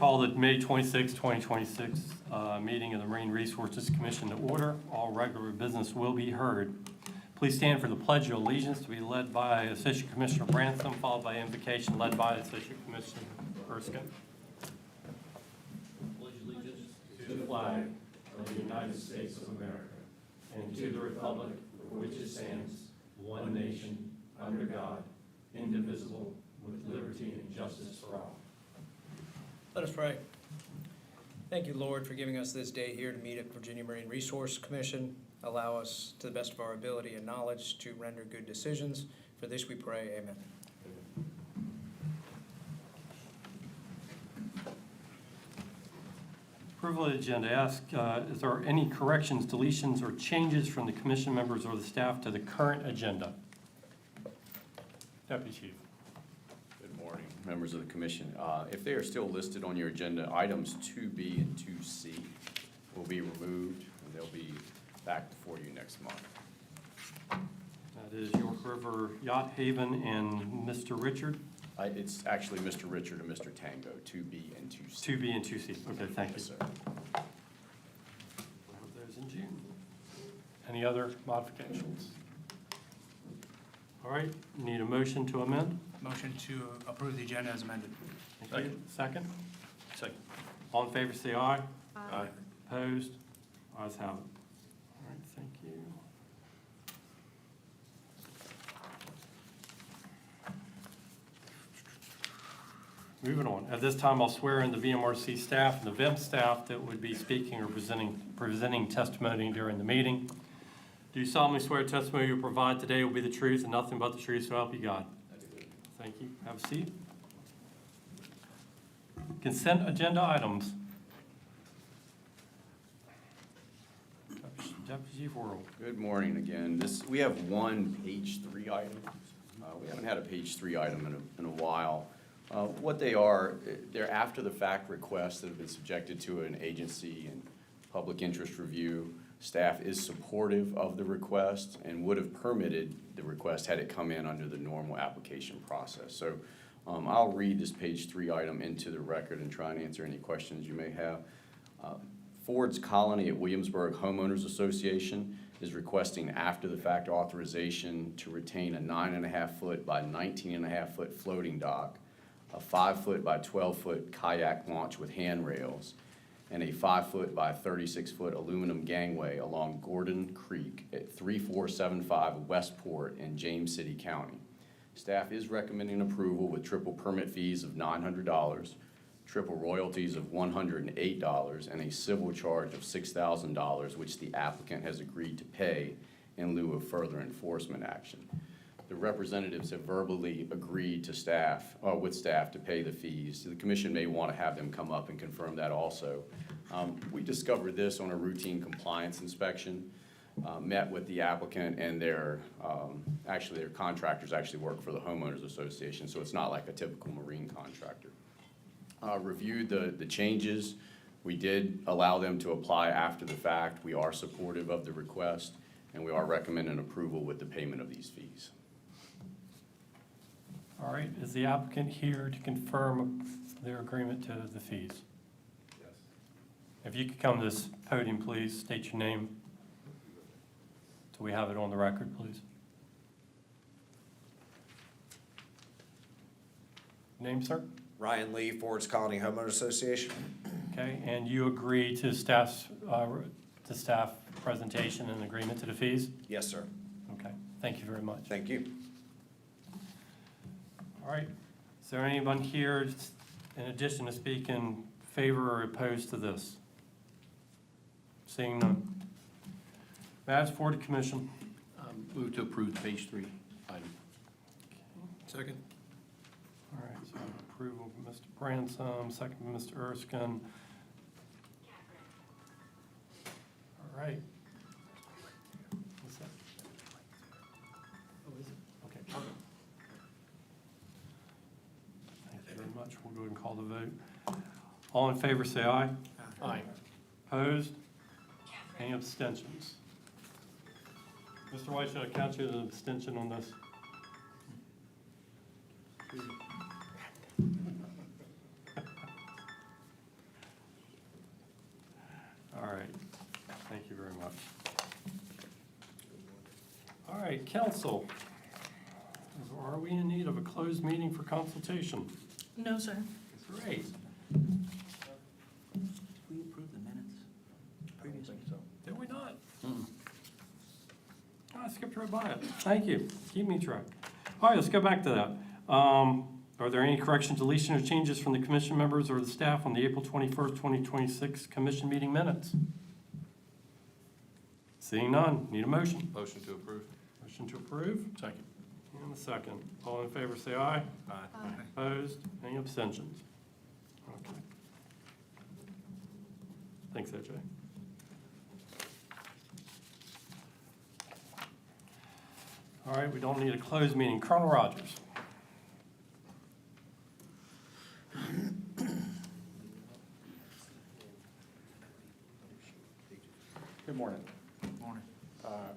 call the May 26, 2026 meeting of the Marine Resources Commission to order. All regular business will be heard. Please stand for the Pledge of Allegiance to be led by Associate Commissioner Bransom, followed by invocation led by Associate Commissioner Erskine. Pledge allegiance to the flag of the United States of America and to the republic for which it stands, one nation, under God, indivisible, with liberty and justice for all. Let us pray. Thank you, Lord, for giving us this day here to meet at Virginia Marine Resource Commission. Allow us, to the best of our ability and knowledge, to render good decisions. For this we pray, amen. Approval of the agenda. Ask, is there any corrections, deletions, or changes from the commission members or the staff to the current agenda? Deputy Chief. Good morning, members of the commission. If they are still listed on your agenda, items 2B and 2C will be removed, and they'll be back before you next month. That is York River Yacht Haven and Mr. Richard. It's actually Mr. Richard and Mr. Tango, 2B and 2C. 2B and 2C. Okay, thank you. Yes, sir. We'll have those in June. Any other modifications? All right, need a motion to amend? Motion to approve the agenda as amended. Thank you. Second? Second. All in favor, say aye. Aye. Opposed? Ayes have it. All right, thank you. Moving on. At this time, I'll swear in the VMRC staff and the VIM staff that would be speaking or presenting testimony during the meeting. Do you solemnly swear testimony you provide today will be the truth and nothing but the truth, so help you God? I do. Thank you. Have a seat. Consent agenda items. Deputy Chief Worrell. Good morning again. We have one page 3 item. We haven't had a page 3 item in a while. What they are, they're after the fact requests that have been subjected to an agency and public interest review. Staff is supportive of the request and would have permitted the request had it come in under the normal application process. So I'll read this page 3 item into the record and try and answer any questions you may have. Ford's Colony at Williamsburg Homeowners Association is requesting after the fact authorization to retain a 9.5-foot by 19.5-foot floating dock, a 5-foot by 12-foot kayak launch with handrails, and a 5-foot by 36-foot aluminum gangway along Gordon Creek at 3475 Westport in James City County. Staff is recommending approval with triple permit fees of $900, triple royalties of $108, and a civil charge of $6,000, which the applicant has agreed to pay in lieu of further enforcement action. The representatives have verbally agreed to with staff to pay the fees. The commission may want to have them come up and confirm that also. We discovered this on a routine compliance inspection, met with the applicant, and their contractors actually work for the Homeowners Association, so it's not like a typical marine contractor. Reviewed the changes. We did allow them to apply after the fact. We are supportive of the request, and we are recommending approval with the payment of these fees. All right, is the applicant here to confirm their agreement to the fees? Yes. If you could come to this podium, please, state your name. So we have it on the record, please. Name, sir? Ryan Lee, Ford's Colony Homeowners Association. Okay, and you agree to staff presentation and agreement to the fees? Yes, sir. Okay, thank you very much. Thank you. All right, is there anyone here in addition to speak in favor or opposed to this? Seeing none. Matters for the commission. Move to approve page 3 item. Second. All right, so approval from Mr. Bransom, second from Mr. Erskine. All right. What's that? Oh, is it? Okay, perfect. Thank you very much. We'll go ahead and call the vote. All in favor, say aye. Aye. Opposed? Any abstentions? Mr. White, should I count you as an abstention on this? much. All right, council. Are we in need of a closed meeting for consultation? No, sir. Great. We approved the minutes previously. Did we not? Oh, I skipped right by it. Thank you. Keep me track. All right, let's go back to that. Are there any corrections, deletions, or changes from the commission members or the staff on the April 21st, 2026 commission meeting minutes? Seeing none, need a motion. Motion to approve. Motion to approve, Second. and a second. All in favor, say aye. Aye. Opposed? Any abstentions? Okay. Thanks, AJ. All right, we don't need a closed meeting. Colonel Rogers. Good morning. Morning.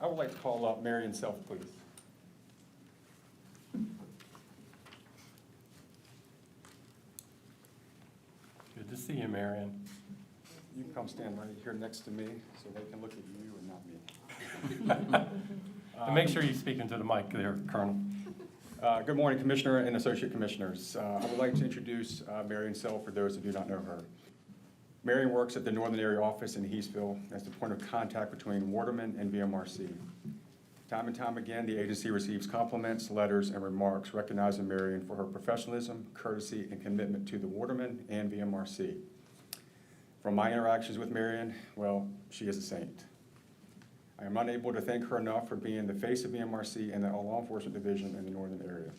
I would like to call up Marion Self, please. Good to see you, Marion. You can come stand right here next to me so they can look at you and not me. And make sure you speak into the mic there, Colonel. Good morning, Commissioner and Associate Commissioners. I would like to introduce Marion Self for those who do not know her. Marion works at the Northern Area Office in Eastville as the point of contact between Waterman and VMRC. Time and time again, the agency receives compliments, letters, and remarks recognizing Marion for her professionalism, courtesy, and commitment to the Waterman and VMRC. From my interactions with Marion, well, she is a saint. I am unable to thank her enough for being the face of VMRC and the law enforcement division in the northern area.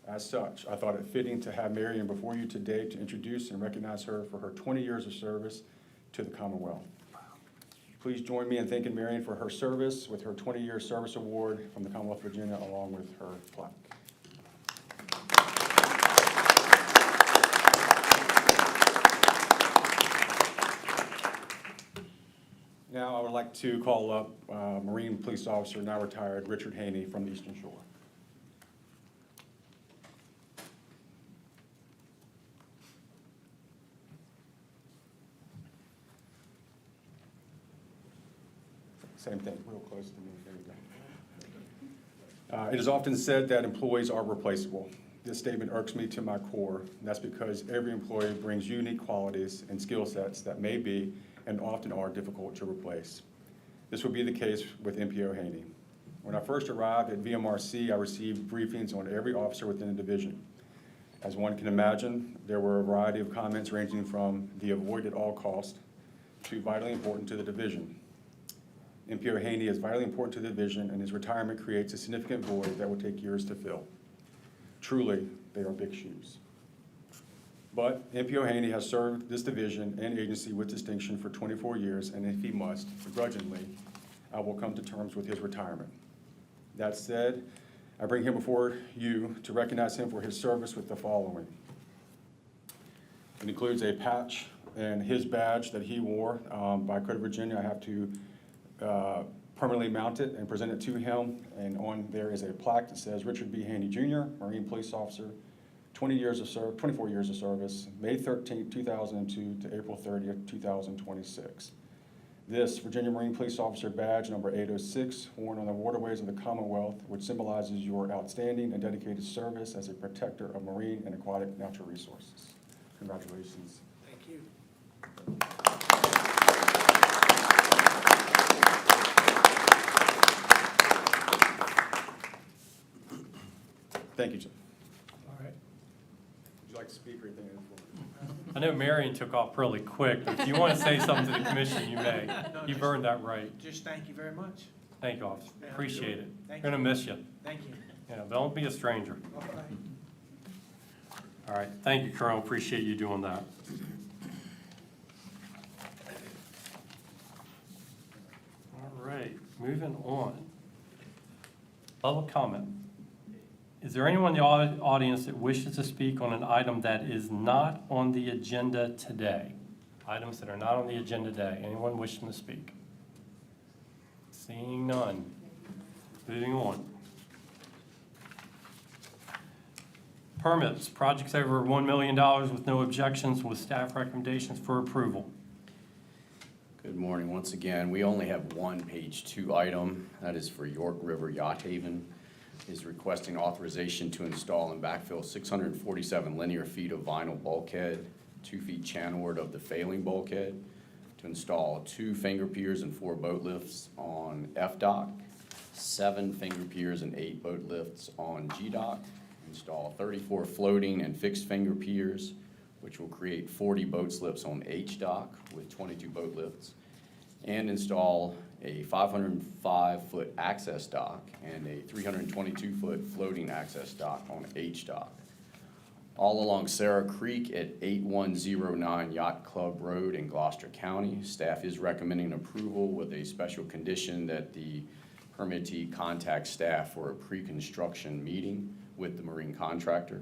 As such, I thought it fitting to have Marion before you today to introduce and recognize her for her 20 years of service to the Commonwealth. Please join me in thanking Marion for her service with her 20-year service award from the Commonwealth of Virginia along with her plaque. Now I would like to call up Marine Police Officer, now retired, Richard Haney from the Eastern Shore. Same thing, real close to me, there you go. It is often said that employees are replaceable. This statement irks me to my core, and that's because every employee brings unique qualities and skill sets that may be and often are difficult to replace. This will be the case with MPO Haney. When I first arrived at VMRC, I received briefings on every officer within the division. As one can imagine, there were a variety of comments ranging from the avoid at all cost to vitally important to the division. MPO Haney is vitally important to the division, and his retirement creates a significant void that will take years to fill. Truly, they are big shoes. But MPO Haney has served this division and agency with distinction for 24 years, and if he must, begrudgingly, I will come to terms with his retirement. That said, I bring him before you to recognize him for his service with the following. It includes a patch and his badge that he wore by Code of Virginia. I have to permanently mount it and present it to him, and on there is a plaque that says Richard B. Haney Jr., Marine Police Officer, 24 years of service, May 13, 2002 to April 30th, 2026. This Virginia Marine Police Officer badge number 806, worn on the waterways of the Commonwealth, which symbolizes your outstanding and dedicated service as a protector of marine and aquatic natural resources. Congratulations. Thank you. Thank you, Jim. All right. Would you like to speak or anything? I know Marion took off really quick, but if you want to say something to the commission, you may. You've earned that right. Just thank you very much. Thank you, officer. Yeah, Appreciate it. Thank Gonna miss you. Thank you. Yeah, don't be a stranger. All right. All right, thank you, Colonel. Appreciate you doing that. All right, moving on. Public comment. Is there anyone in the audience that wishes to speak on an item that is not on the agenda today? Items that are not on the agenda today. Anyone wishing to speak? Seeing none. Moving on. Permits, projects over $1 million with no objections with staff recommendations for approval. Good morning. Once again, we only have one page 2 item. That is for York River Yacht Haven. Is requesting authorization to install and backfill 647 linear feet of vinyl bulkhead, 2 feet channelward of the failing bulkhead, to install 2 finger piers and 4 boat lifts on F dock, 7 finger piers and 8 boat lifts on G dock, install 34 floating and fixed finger piers, which will create 40 boat slips on H dock with 22 boat lifts, and install a 505-foot access dock and a 322-foot floating access dock on H dock. All along Sarah Creek at 8109 Yacht Club Road in Gloucester County. Staff is recommending approval with a special condition that the permittee contact staff for a pre-construction meeting with the marine contractor.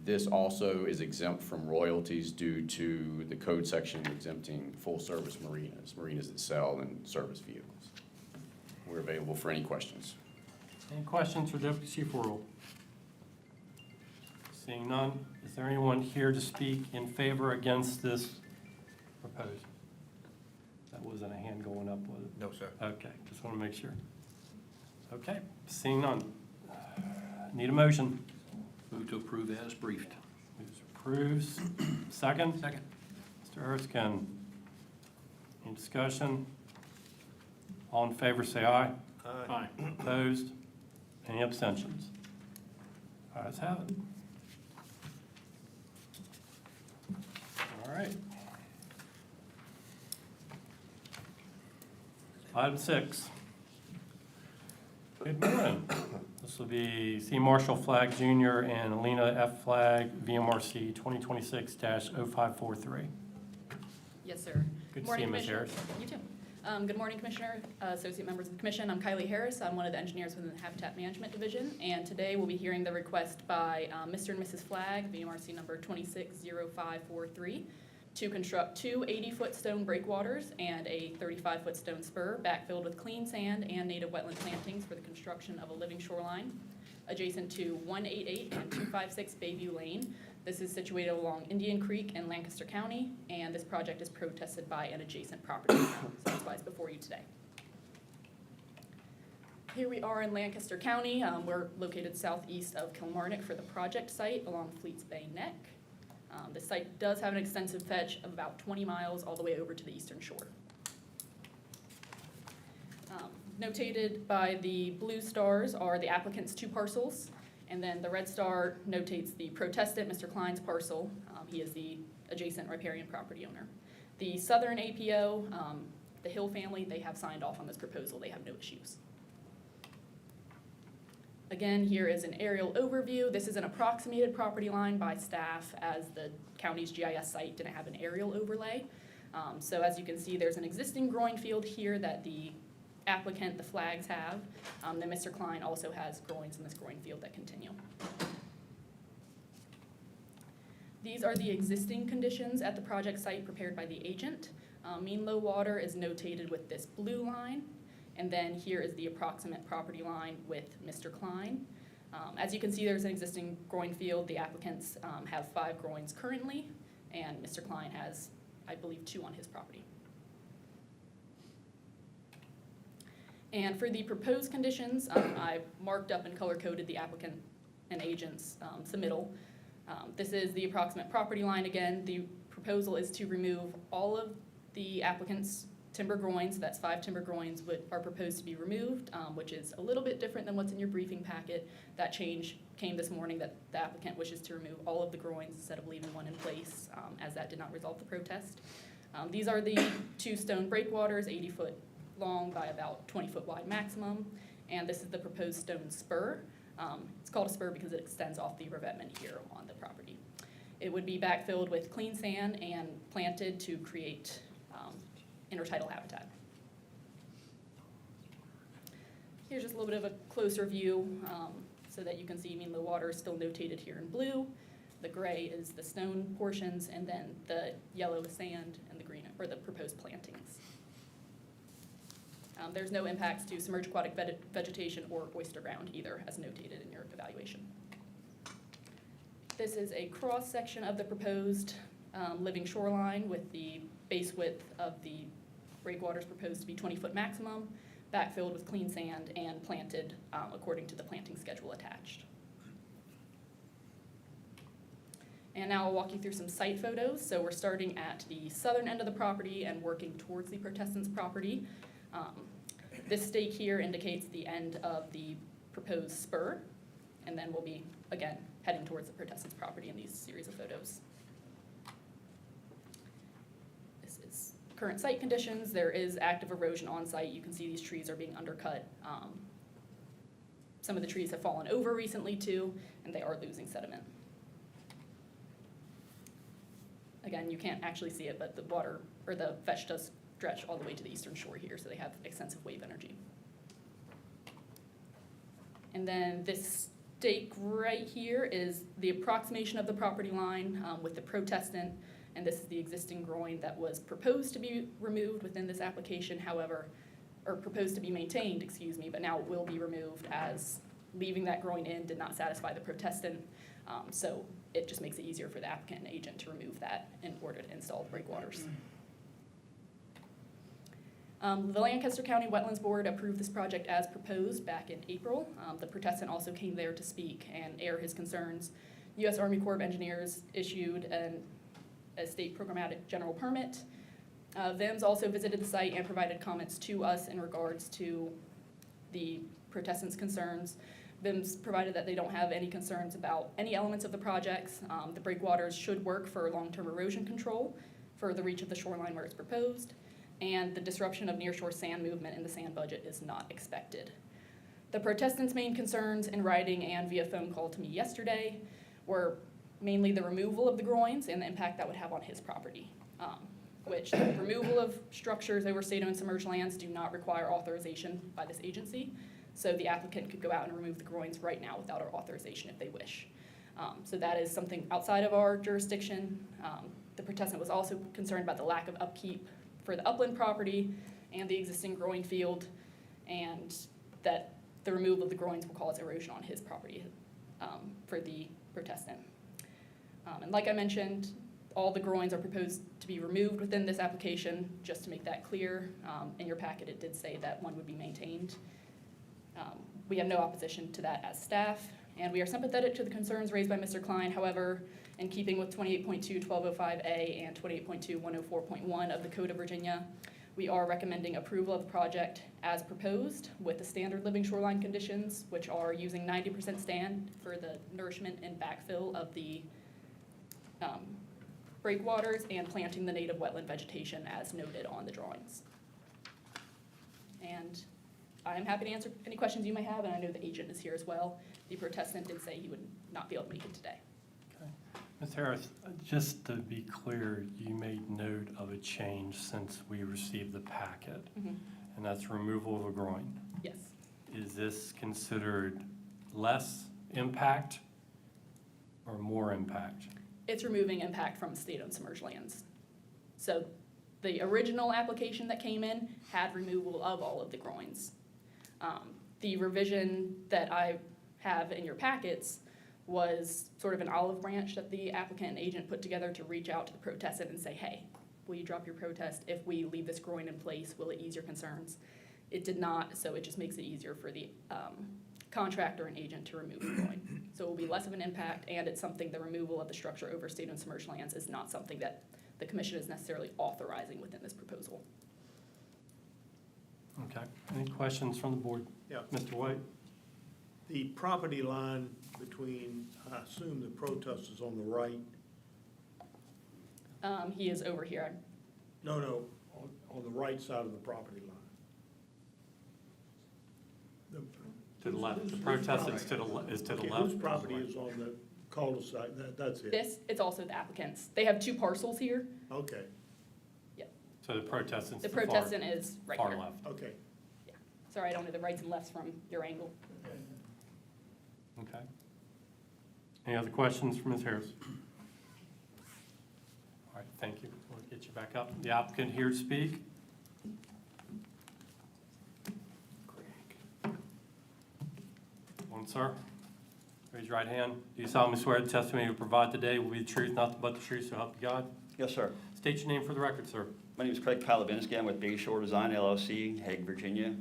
This also is exempt from royalties due to the code section exempting full-service marinas that sell and service vehicles. We're available for any questions. Any questions for Deputy Chief Worrell? Seeing none, is there anyone here to speak in favor or against this proposal? That wasn't a hand going up, was it? No, sir. Okay, just want to make sure. Okay, seeing none. Need a motion? Move to approve as briefed. Who's approves? Second? Second. Mr. Erskine. Any discussion? All in favor, say aye. Aye. Opposed? Any abstentions? Ayes have it. All right. Item 6. Good morning. This will be C. Marshall Flagg Jr. and Alina F. Flagg, VMRC 2026-0543. Yes, sir. Good to Morning, see you, Ms. Commissioner. Harris. You too. Good morning, Commissioner, associate members of the commission. I'm Kylie Harris. I'm one of the engineers within the Habitat Management Division, and today we'll be hearing the request by Mr. and Mrs. Flagg, VMRC number 260543, to construct 2 80-foot stone breakwaters and a 35-foot stone spur backfilled with clean sand and native wetland plantings for the construction of a living shoreline adjacent to 188 and 256 Bayview Lane. This is situated along Indian Creek in Lancaster County, and this project is protested by an adjacent property owner. So that's why it's before you today. Here we are in Lancaster County. We're located southeast of Kilmarnock for the project site along Fleets Bay Neck. The site does have an extensive fetch of about 20 miles all the way over to the eastern shore. Notated by the blue stars are the applicant's 2 parcels, and then the red star notates the protestant, Mr. Klein's parcel. He is the adjacent riparian property owner. The southern APO, the Hill family, they have signed off on this proposal. They have no issues. Again, here is an aerial overview. This is an approximated property line by staff as the county's GIS site didn't have an aerial overlay. So as you can see, there's an existing growing field here that the applicant, the Flaggs, have. Then Mr. Klein also has growings in this growing field that continue. These are the existing conditions at the project site prepared by the agent. Mean low water is notated with this blue line, and then here is the approximate property line with Mr. Klein. As you can see, there's an existing growing field. The applicants have 5 growings currently, and Mr. Klein has, I believe, 2 on his property. And for the proposed conditions, I marked up and color-coded the applicant and agent's submittal. This is the approximate property line again. The proposal is to remove all of the applicant's timber groins. That's 5 timber groins are proposed to be removed, which is a little bit different than what's in your briefing packet. That change came this morning, that the applicant wishes to remove all of the groins instead of leaving one in place, as that did not resolve the protest. These are the 2 stone breakwaters, 80-foot long by about 20-foot wide maximum, and this is the proposed stone spur. It's called a spur because it extends off the revetment here on the property. It would be backfilled with clean sand and planted to create intertidal habitat. Here's just a little bit of a closer view so that you can see, the water is still notated here in blue. The gray is the stone portions, and then the yellow is sand, and the green are the proposed plantings. There's no impacts to submerged aquatic vegetation or oyster ground either, as notated in your evaluation. This is a cross-section of the proposed living shoreline with the base width of the breakwater is proposed to be 20-foot maximum, backfilled with clean sand, and planted according to the planting schedule attached. And now I'll walk you through some site photos. So we're starting at the southern end of the property and working towards the Protestants' property. This stake here indicates the end of the proposed spur, and then we'll be, again, heading towards the Protestants' property in these series of photos. This is current site conditions. There is active erosion on site. You can see these trees are being undercut. Some of the trees have fallen over recently too, and they are losing sediment. Again, you can't actually see it, but the water, or the fetch does stretch all the way to the eastern shore here, so they have extensive wave energy. And then this stake right here is the approximation of the property line with the Protestant, and this is the existing groin that was proposed to be removed within this application, however, or proposed to be maintained, excuse me, but now it will be removed as leaving that groin in did not satisfy the Protestant. So it just makes it easier for the applicant and agent to remove that in order to install breakwaters. The Lancaster County Wetlands Board approved this project as proposed back in April. The Protestant also came there to speak and air his concerns. U.S. Army Corps of Engineers issued a state programmatic general permit. VIMS also visited the site and provided comments to us in regards to the Protestant's concerns. VIMS provided that they don't have any concerns about any elements of the projects. The breakwaters should work for long-term erosion control for the reach of the shoreline where it's proposed, and the disruption of nearshore sand movement in the sand budget is not expected. The Protestants' main concerns in writing and via phone call to me yesterday were mainly the removal of the groins and the impact that would have on his property, which the removal of structures over state and submerged lands do not require authorization by this agency. So the applicant could go out and remove the groins right now without our authorization if they wish. So that is something outside of our jurisdiction. The Protestant was also concerned about the lack of upkeep for the upland property and the existing growing field, and that the removal of the groins will cause erosion on his property for the Protestant. And like I mentioned, all the groins are proposed to be removed within this application. Just to make that clear, in your packet it did say that one would be maintained. We have no opposition to that as staff, and we are sympathetic to the concerns raised by Mr. Klein. However, in keeping with 28.2.1205A and 28.2.104.1 of the Code of Virginia, we are recommending approval of the project as proposed with the standard living shoreline conditions, which are using 90% stand for the nourishment and backfill of the breakwaters and planting the native wetland vegetation as noted on the drawings. And I'm happy to answer any questions you may have, and I know the agent is here as well. The Protestant did say he would not be able to make it today. Okay. Ms. Harris, just to be clear, you made note of a change since we received the packet, and that's removal of a groin. Yes. Is this considered less impact or more impact? It's removing impact from state-owned submerged lands. So the original application that came in had removal of all of the groins. The revision that I have in your packets was sort of an olive branch that the applicant and agent put together to reach out to the Protestant and say, hey, will you drop your protest? If we leave this groin in place, will it ease your concerns? It did not, so it just makes it easier for the contractor and agent to remove the groin. So it will be less of an impact, and it's something, the removal of the structure over state and submerged lands is not something that the commission is necessarily authorizing within this proposal. Okay. Any questions from the board? Yeah. Mr. White? The property line between, I assume the protest is on the right? He is over here. No, on the right side of the property line. To the left. The Protestant's to the is to the Okay, left. whose property is on the cul-de-sac? That's it? This, it's also the applicant's. They have two parcels here. Okay, So the Protestant's The the far, Protestant is right far here. left. okay. Sorry, I don't know the rights and lefts from your angle. Okay. Any other questions for Ms. Harris? All right, thank you. We'll get you back up. The applicant here to speak. One, sir. Raise your right hand. Do you solemnly swear the testimony you provide today will be the truth, nothing but the truth, so help you God? Yes, sir. State your name for the record, sir. My name is Craig Palavinsky. I'm with Bayshore Design LLC, Hague, Virginia.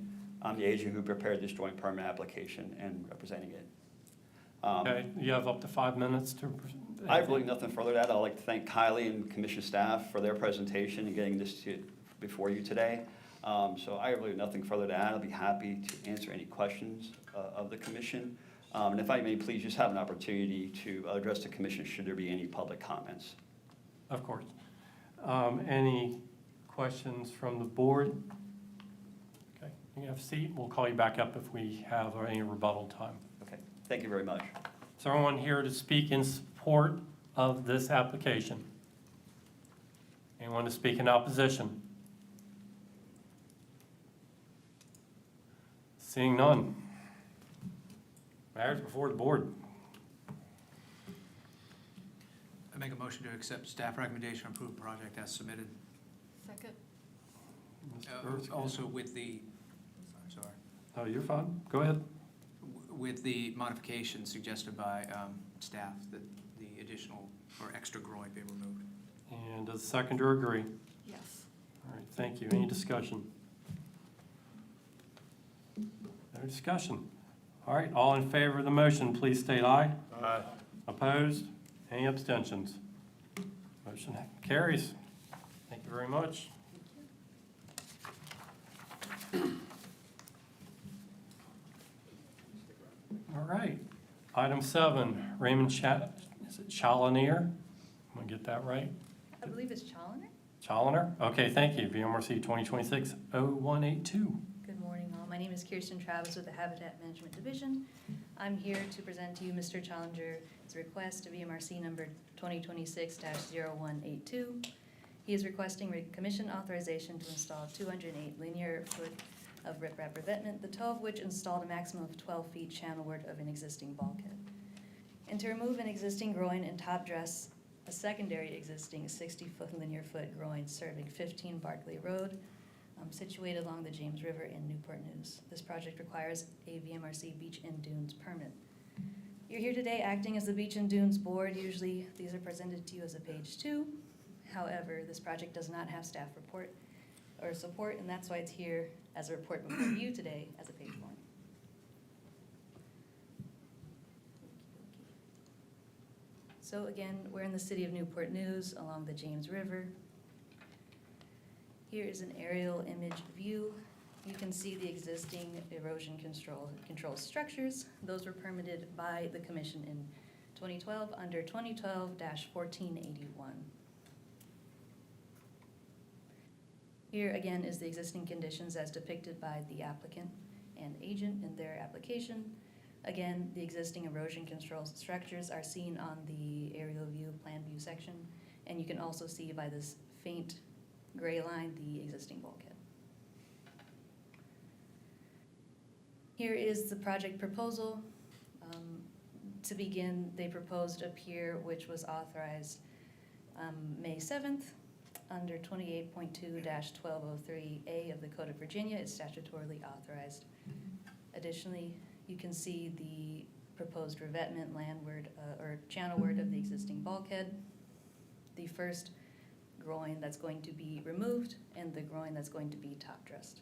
I'm the agent who prepared this joint permit application and representing it. Okay, you have up to 5 minutes to. I have really nothing further to add. I'd like to thank Kylie and commission staff for their presentation and getting this before you today. So I have really nothing further to add. I'll be happy to answer any questions of the commission. And if I may, please just have an opportunity to address the commission should there be any public comments. Of course. Any questions from the board? Okay, you can have a seat. We'll call you back up if we have any rebuttal time. Okay, thank you very much. Is there anyone here to speak in support of this application? Anyone to speak in opposition? Seeing none. Matters before the board. I make a motion to accept staff recommendation, approve project as submitted. Second. Mr. Erskine. Also with the, I'm sorry, Oh, you're fine. Go ahead. with the modification suggested by staff that the additional or extra groin be removed. And does the seconder agree? Yes. All right, thank you. Any discussion? No discussion. All right, all in favor of the motion, please state aye. Aye. Opposed? Any abstentions? Motion carries. Thank you very much. All right, item 7, Raymond is it Chalonier? I'm gonna get that right? I believe it's Challoner. Challoner? Okay, thank you. VMRC 2026-0182. Good morning, all. My name is Kirsten Travis with the Habitat Management Division. I'm here to present to you Mr. Challenger's request to VMRC number 2026-0182. He is requesting commission authorization to install 208 linear foot of riprap revetment, the toe of which installed a maximum of 12 feet channelward of an existing bulkhead. And to remove an existing groin and top dress a secondary existing 60-foot linear foot groin serving 15 Barclay Road, situated along the James River in Newport News. This project requires a VMRC Beach and Dunes permit. You're here today acting as the Beach and Dunes Board. Usually these are presented to you as a page 2. However, this project does not have staff report or support, and that's why it's here as a report before you today as a page 1. So again, we're in the city of Newport News along the James River. Here is an aerial image view. You can see the existing erosion control structures. Those were permitted by the commission in 2012 under 2012-1481. Here again is the existing conditions as depicted by the applicant and agent in their application. Again, the existing erosion control structures are seen on the aerial view, plan view section, and you can also see by this faint gray line the existing bulkhead. Here is the project proposal. To begin, they proposed a pier which was authorized May 7th under 28.2-1203A of the Code of Virginia. It's statutorily authorized. Additionally, you can see the proposed revetment landward or channelward of the existing bulkhead, the first groin that's going to be removed, and the groin that's going to be top dressed.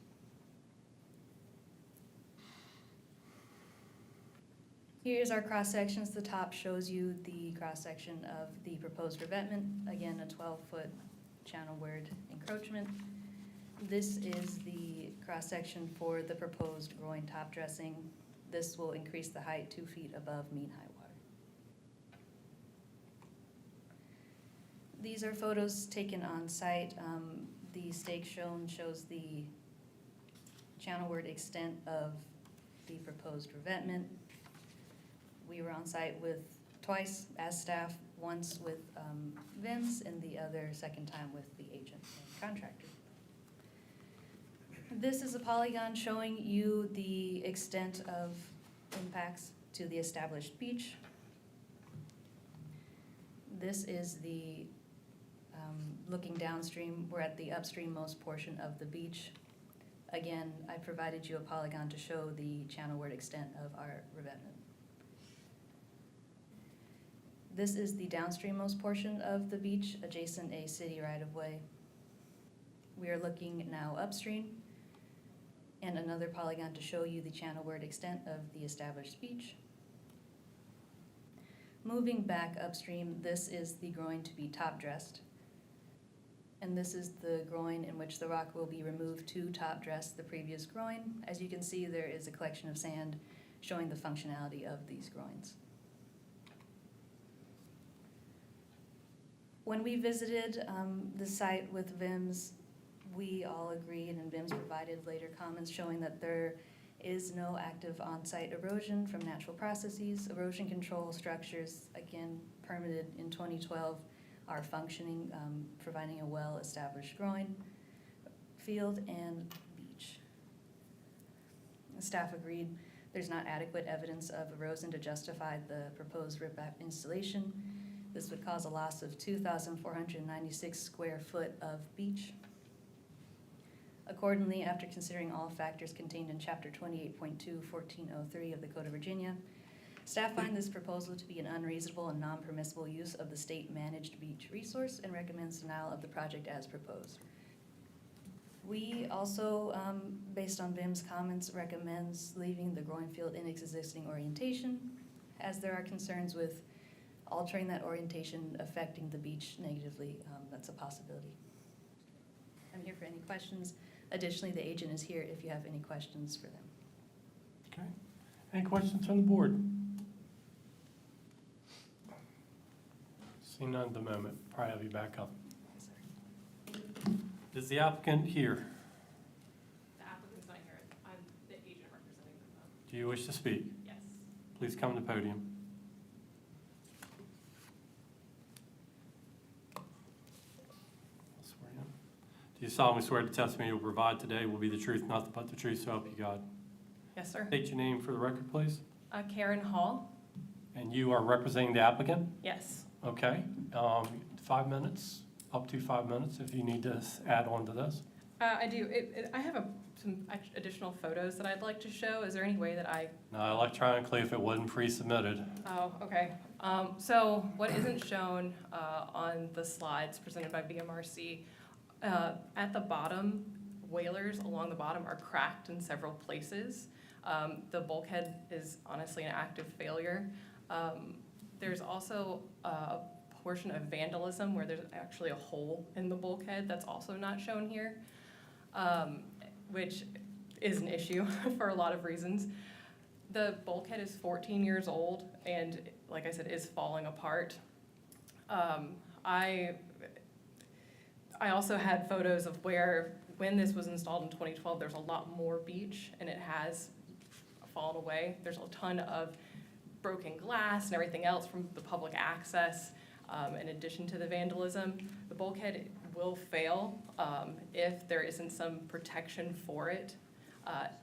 Here's our cross sections. The top shows you the cross section of the proposed revetment. Again, a 12-foot channelward encroachment. This is the cross section for the proposed groin top dressing. This will increase the height 2 feet above mean high water. These are photos taken on site. The stake shown shows the channelward extent of the proposed revetment. We were on site twice as staff, once with Vince and the other second time with the agent and contractor. This is a polygon showing you the extent of impacts to the established beach. This is the looking downstream. We're at the upstreammost portion of the beach. Again, I provided you a polygon to show the channelward extent of our revetment. This is the downstreammost portion of the beach, adjacent a city right-of-way. We are looking now upstream, and another polygon to show you the channelward extent of the established beach. Moving back upstream, this is the groin to be top-dressed. And this is the groin in which the rock will be removed to top-dress the previous groin. As you can see, there is a collection of sand showing the functionality of these groins. When we visited the site with VIMS, we all agreed, and VIMS provided later comments showing that there is no active on-site erosion from natural processes. Erosion control structures, again permitted in 2012, are functioning, providing a well-established groin, field, and beach. The staff agreed there's not adequate evidence of erosion to justify the proposed riprap installation. This would cause a loss of 2,496 square foot of beach. Accordingly, after considering all factors contained in Chapter 28.2, 1403 of the Code of Virginia, staff find this proposal to be an unreasonable and non-permissible use of the state-managed beach resource and recommends denial of the project as proposed. We also, based on VIM's comments, recommends leaving the groin field in its existing orientation, as there are concerns with altering that orientation affecting the beach negatively. That's a possibility. I'm here for any questions. Additionally, the agent is here if you have any questions for them. Okay. Any questions from the board? See none at the moment. Probably have you back up. Yes, sir. Is the applicant here? The applicant's not here. I'm the agent representing them. Do you wish to speak? Yes. Please come to the podium. Swear in. Do you solemnly swear the testimony you will provide today will be the truth, nothing but the truth, so help you God? Yes, sir. State your name for the record, please. Karen Hall? And you are representing the applicant? Yes. Okay. 5 minutes, up to 5 minutes if you need to add on to this. I do. I have some additional photos that I'd like to show. Is there any way that I... Now, electronically, if it wasn't pre-submitted. Oh, okay. So what isn't shown on the slides presented by BMRC, at the bottom, whalers along the bottom are cracked in several places. The bulkhead is honestly an active failure. There's also a portion of vandalism where there's actually a hole in the bulkhead that's also not shown here, which is an issue for a lot of reasons. The bulkhead is 14 years old and, like I said, is falling apart. I also had photos of where, when this was installed in 2012, there's a lot more beach and it has fallen away. There's a ton of broken glass and everything else from the public access, in addition to the vandalism. The bulkhead will fail if there isn't some protection for it.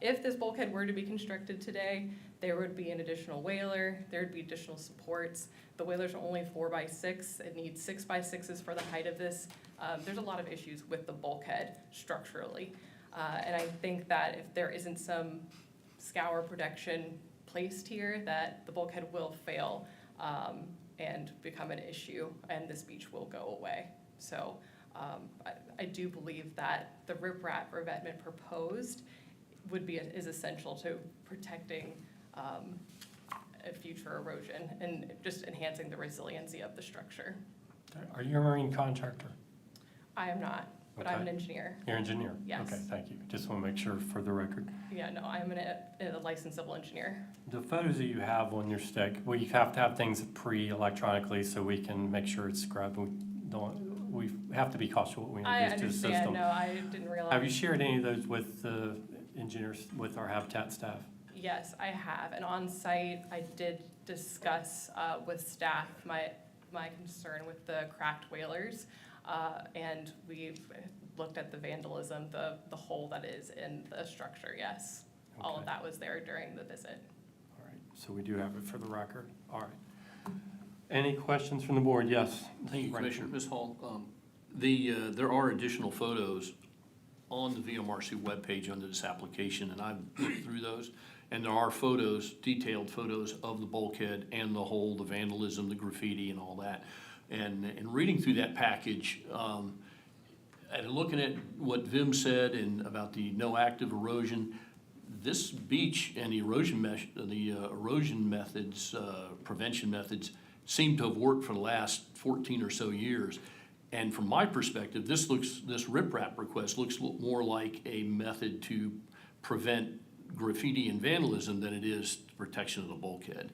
If this bulkhead were to be constructed today, there would be an additional whaler, there would be additional supports. The whalers are only 4x6, it needs 6x6s for the height of this. There's a lot of issues with the bulkhead structurally. And I think that if there isn't some scour protection placed here, that the bulkhead will fail and become an issue, and this beach will go away. So I do believe that the riprap revetment proposed is essential to protecting a future erosion and just enhancing the resiliency of the structure. Okay. Are you a marine contractor? I am not, but I'm an Okay. engineer. You're an engineer? Yes. Okay, thank you. Just want to make sure for the record. Yeah, no, I'm a licensed civil engineer. The photos that you have on your stick, well, you have to have things pre-electronically so we can make sure it's scrubbed. We have to be cautious what we I introduce to the understand, system. no, I didn't realize. Have you shared any of those with the engineers, with our Habitat staff? Yes, I have, and on site, I did discuss with staff my concern with the cracked whalers, and we've looked at the vandalism, the hole that is in the structure, yes. All of Okay. that was there during the visit. All right, so we do have it for the record. All right. Any questions from the board? Yes. Thank you, Right. Commissioner. Ms. Hall, there are additional photos on the VMRC webpage under this application, and I've looked through those. And there are photos, detailed photos of the bulkhead and the hole, the vandalism, the graffiti and all that. And reading through that package, and looking at what Vim said and about the no active erosion, this beach and the erosion methods, prevention methods, seem to have worked for the last 14 or so years. And from my perspective, this riprap request looks more like a method to prevent graffiti and vandalism than it is protection of the bulkhead.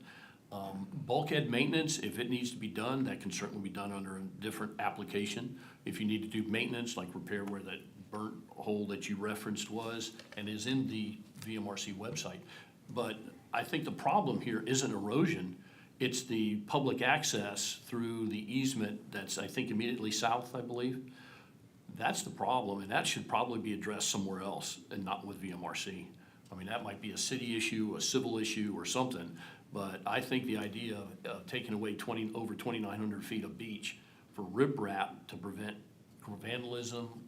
Bulkhead maintenance, if it needs to be done, that can certainly be done under a different application. If you need to do maintenance, like repair where that burnt hole that you referenced was, and is in the VMRC website. But I think the problem here isn't erosion, it's the public access through the easement that's, I think, immediately south, I believe. That's the problem, and that should probably be addressed somewhere else and not with VMRC. I mean, that might be a city issue, a civil issue, or something, but I think the idea of taking away over 2,900 feet of beach for riprap to prevent vandalism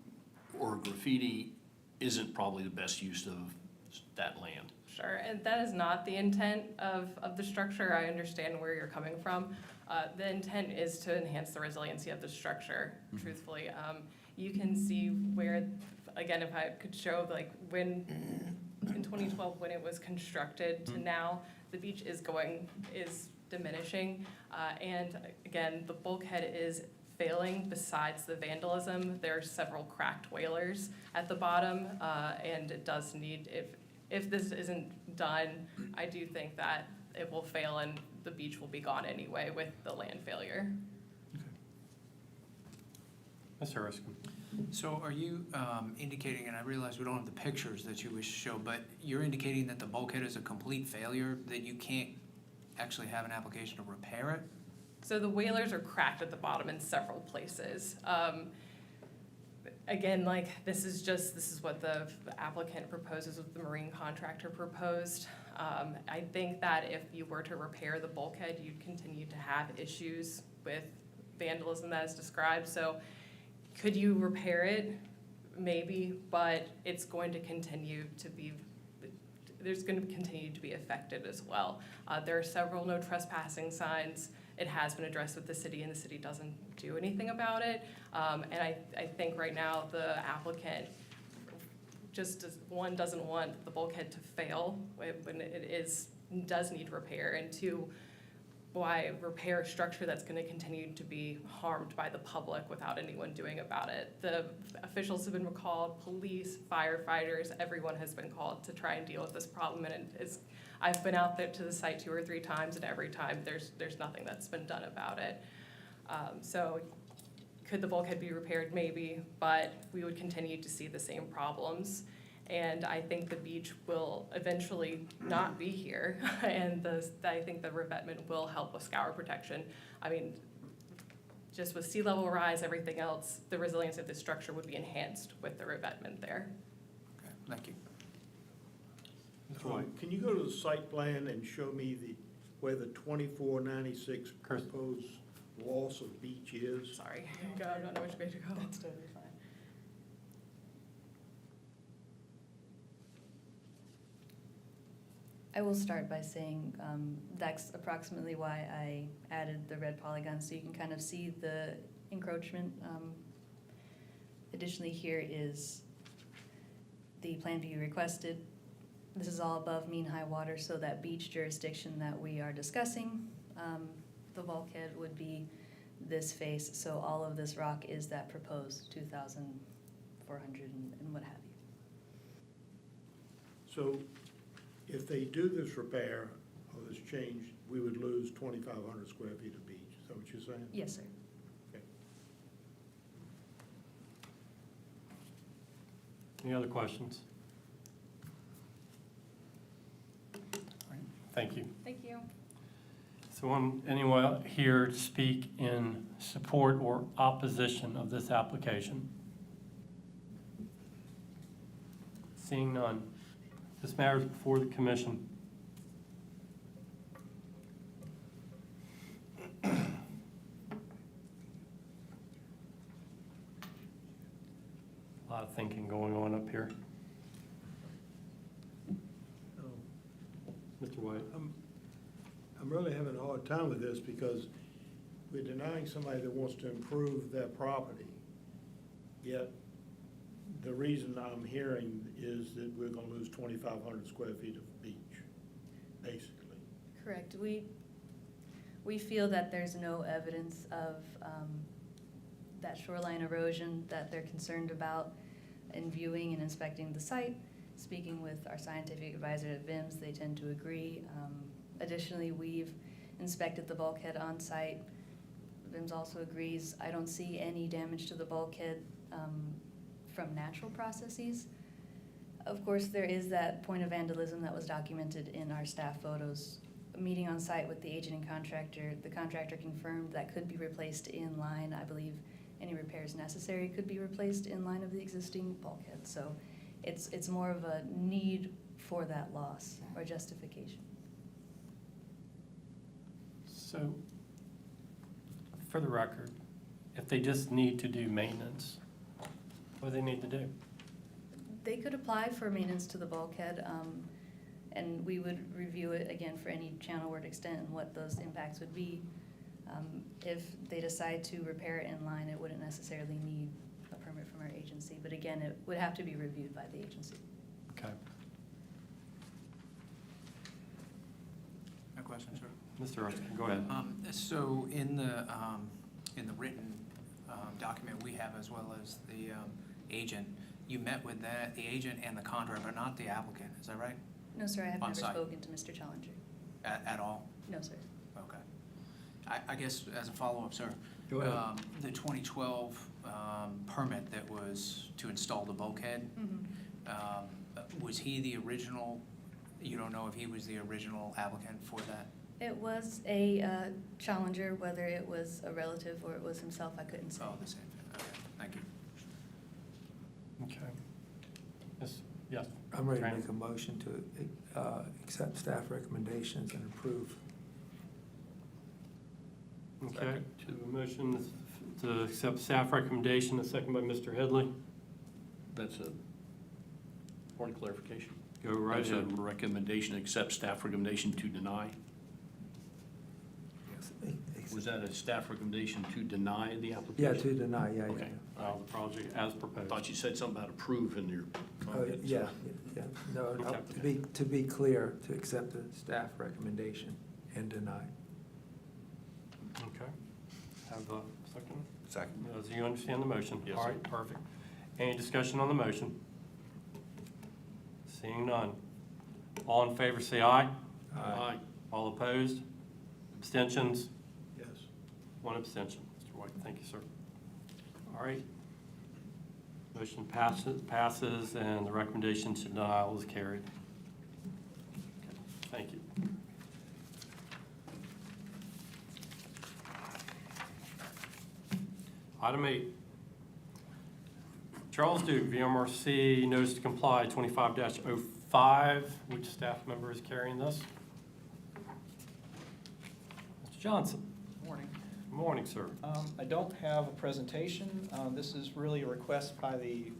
or graffiti isn't probably the best use of that land. Sure, and that is not the intent of the structure. I understand where you're coming from. The intent is to enhance the resiliency of the structure, truthfully. You can see where, again, if I could show, like, when, in 2012, when it was constructed to now, the beach is diminishing. And again, the bulkhead is failing besides the vandalism. There are several cracked whalers at the bottom, and it does need, if this isn't done, I do think that it will fail and the beach will be gone anyway with the land failure. Mr. Erskine. So are you indicating, and I realize we don't have the pictures that you wish to show, but you're indicating that the bulkhead is a complete failure, that you can't actually have an application to repair it? So the whalers are cracked at the bottom in several places. Again, like, this is what the applicant proposes, what the marine contractor proposed. I think that if you were to repair the bulkhead, you'd continue to have issues with vandalism as described. So could you repair it? Maybe, but it's going to continue to be, there's going to continue to be affected as well. There are several no trespassing signs. It has been addressed with the city, and the city doesn't do anything about it. And I think right now the applicant just doesn't want the bulkhead to fail when it does need repair, and two, why repair a structure that's going to continue to be harmed by the public without anyone doing about it. The officials have been recalled, police, firefighters, everyone has been called to try and deal with this problem, and I've been out there to the site 2 or 3 times, and every time there's nothing that's been done about it. So could the bulkhead be repaired? Maybe, but we would continue to see the same problems. And I think the beach will eventually not be here, and I think the revetment will help with scour protection. I mean, just with sea level rise, everything else, the resilience of the structure would be enhanced with the revetment there. Okay, thank you. Can you go to the site plan and show me where the 2496 proposed loss of beach is? Sorry, I don't know which way to go. That's totally fine. I will start by saying that's approximately why I added the red polygon, so you can kind of see the encroachment. Additionally, here is the plan view requested. This is all above mean high water, so that beach jurisdiction that we are discussing, the bulkhead would be this face, so all of this rock is that proposed 2,400 and what have you. So if they do this repair or this change, we would lose 2,500 square feet of beach. Is that what you're saying? Yes, sir. Okay. Any other questions? Thank you. Thank you. So anyone here to speak in support or opposition of this application? Seeing none. This matter is before the commission. A lot of thinking going on up here. really having a hard time with this because we're denying somebody that wants to improve their property. Yet, the reason I'm hearing is that we're gonna lose 2,500 square feet of beach, basically. Correct. We feel that there's no evidence of that shoreline erosion that they're concerned about in viewing and inspecting the site. Speaking with our scientific advisor at VIMS, they tend to agree. Additionally, we've inspected the bulkhead on site. VIMS also agrees. I don't see any damage to the bulkhead from natural processes. Of course, there is that point of vandalism that was documented in our staff photos. A meeting on site with the agent and contractor, the contractor confirmed that could be replaced in line. I believe any repairs necessary could be replaced in line of the existing bulkhead. So it's more of a need for that loss or justification. So, for the record, if they just need to do maintenance, what do they need to do? They could apply for maintenance to the bulkhead, and we would review it again for any channelward extent and what those impacts would be. If they decide to repair it in line, it wouldn't necessarily need a permit from our agency, but again, it would have to be reviewed by the agency. Okay. No question, sir. Mr. Archibald, go ahead. So in the written document we have, as well as the agent, you met with the agent and the contractor, but not the applicant, is that right? No, sir, I have On never site. spoken to Mr. Challenger. At all? No, sir. Okay. I guess as a follow-up, sir. Go ahead. The 2012 permit that was to install the bulkhead, was he the original, you don't know if he was the original applicant for that? It was a Challenger, whether it was a relative or it was himself, I couldn't say. Oh, the same, okay, thank you. Okay. Yes. I'm ready to Brandon? make a motion to accept staff recommendations and approve. Okay, to a motion to accept staff recommendation, a second by Mr. Headley. That's a point of clarification. Go right That's a ahead. recommendation, accept staff recommendation to deny. Was that a staff recommendation to deny the Yeah, application? to deny, yeah, Okay. The project as I proposed. thought you said something about approve in your Oh, comment. yeah, yeah. No, Okay. to be clear, to accept the staff recommendation and deny. Okay. Have a second? Second. Do you understand the motion? Yes, All sir. right, perfect. Any discussion on the motion? Seeing none. All in favor, say aye. Aye. All opposed? Abstentions? Yes. One abstention. Mr. White, thank you, sir. All right. Motion passes, and the recommendation to denial is carried. Okay, thank you. Item 8. Charles Duke, VMRC, notice to comply 25-05. Which staff member is carrying this? Mr. Johnson. Morning. Good morning, sir. I don't have a presentation. This is really a request by the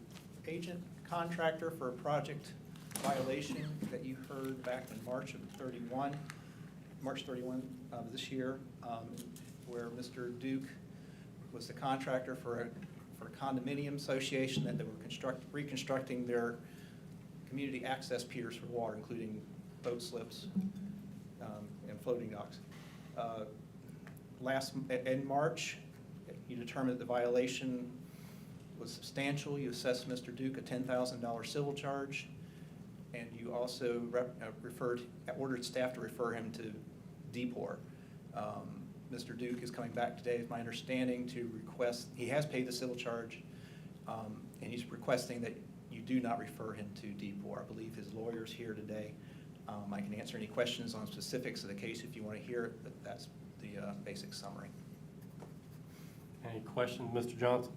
agent contractor for a project violation that you heard back in March 31 of this year, where Mr. Duke was the contractor for a condominium association that they were reconstructing their community access piers for water, including boat slips and floating docks. In March, you determined that the violation was substantial. You assessed Mr. Duke a $10,000 civil charge, and you also ordered staff to refer him to DPOR. Mr. Duke is coming back today, is my understanding, to request, he has paid the civil charge, and he's requesting that you do not refer him to DPOR. I believe his lawyer's here today. I can answer any questions on specifics of the case if you want to hear it, but that's the basic summary. Any questions, Mr. Johnson?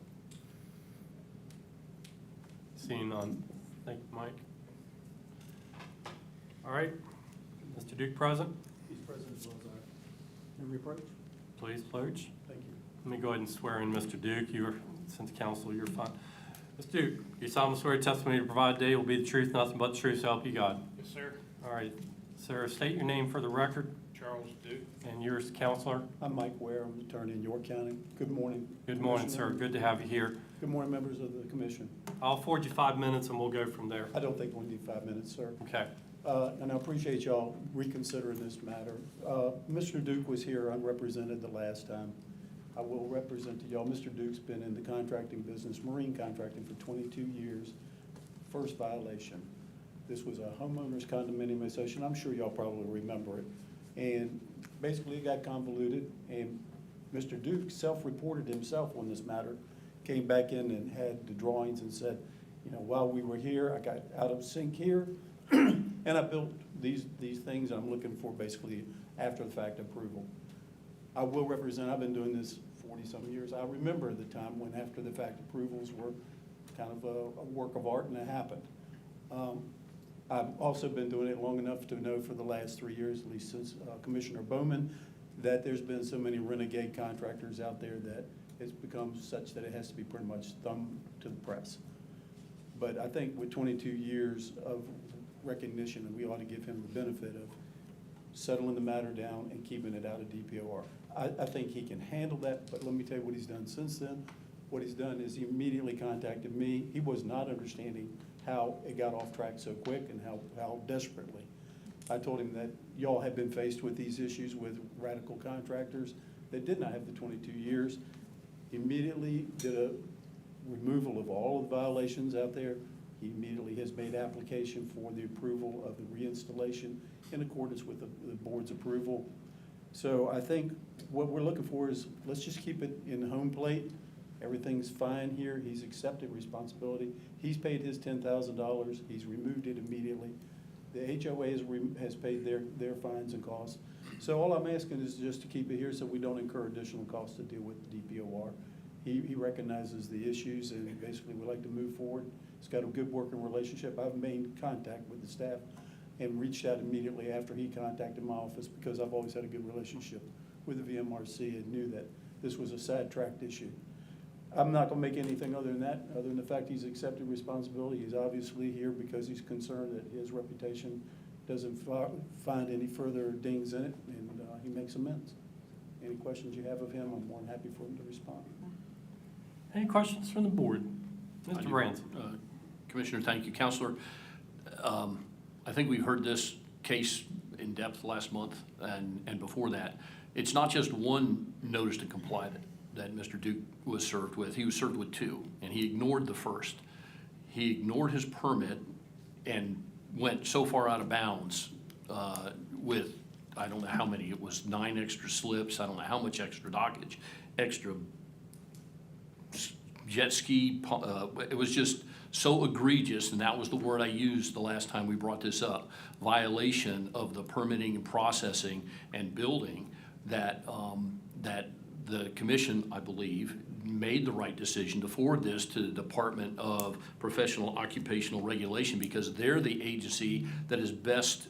Seeing none. Thank you, Mike. All right. Mr. Duke present? He's present as well as I. No reproach? Please approach. Thank you. Let me go ahead and swear in Mr. Duke. Since counsel, you're fine. Mr. Duke, you solemnly swear the testimony you provide today will be the truth, nothing but the truth, so help you God. Yes, sir. All right. Sir, state your name for the record. Charles Duke. And yours, Counselor? I'm Mike Ware, I'm an attorney in York County. Good morning. Good morning, sir. Commissioner. Good to have you here. Good morning, members of the commission. I'll afford you 5 minutes and we'll go from there. I don't think we need 5 minutes, sir. Okay. And I appreciate y'all reconsidering this matter. Mr. Duke was here unrepresented the last time. I will represent to y'all. Mr. Duke's been in the contracting business, marine contracting, for 22 years. First violation. This was a homeowners condominium association. I'm sure y'all probably remember it. And basically it got convoluted, and Mr. Duke self-reported himself on this matter, came back in and had the drawings and said, you know, while we were here, I got out of sync here, and I built these things, and I'm looking for basically after-the-fact approval. I will represent, I've been doing this 40-some years. I remember the time when after-the-fact approvals were kind of a work of art, and it happened. I've also been doing it long enough to know for the last 3 years, at least since Commissioner Bowman, that there's been so many renegade contractors out there that it's become such that it has to be pretty much thumbed to the press. But I think with 22 years of recognition, we ought to give him the benefit of settling the matter down and keeping it out of DPOR. I think he can handle that, but let me tell you what he's done since then. What he's done is he immediately contacted me. He was not understanding how it got off track so quick and how desperately. I told him that y'all have been faced with these issues with radical contractors that did not have the 22 years. He immediately did a removal of all of the violations out there. He immediately has made application for the approval of the reinstallation in accordance with the board's approval. So I think what we're looking for is, let's just keep it in home plate. Everything's fine here. He's accepted responsibility. He's paid his $10,000. He's removed it immediately. The HOA has paid their fines and costs. So all I'm asking is just to keep it here so we don't incur additional costs to deal with DPOR. He recognizes the issues and basically would like to move forward. He's got a good working relationship. I've made contact with the staff and reached out immediately after he contacted my office because I've always had a good relationship with the VMRC and knew that this was a sidetracked issue. I'm not gonna make anything other than that, other than the fact he's accepted responsibility. He's obviously here because he's concerned that his reputation doesn't find any further dings in it, and he makes amends. Any questions you have of him, I'm more than happy for him to respond. Any questions from the board? I Mr. do. Branson? Commissioner, thank you. Counselor, I think we've heard this case in depth last month and before that. It's not just one notice to comply that Mr. Duke was served with. He was served with two, and he ignored the first. He ignored his permit and went so far out of bounds with, I don't know how many, it was 9 extra slips, I don't know how much extra dockage, extra jet ski, it was just so egregious, and that was the word I used the last time we brought this up, violation of the permitting and processing and building that, that the commission, I believe, made the right decision to forward this to the Department of Professional Occupational Regulation because they're the agency that is best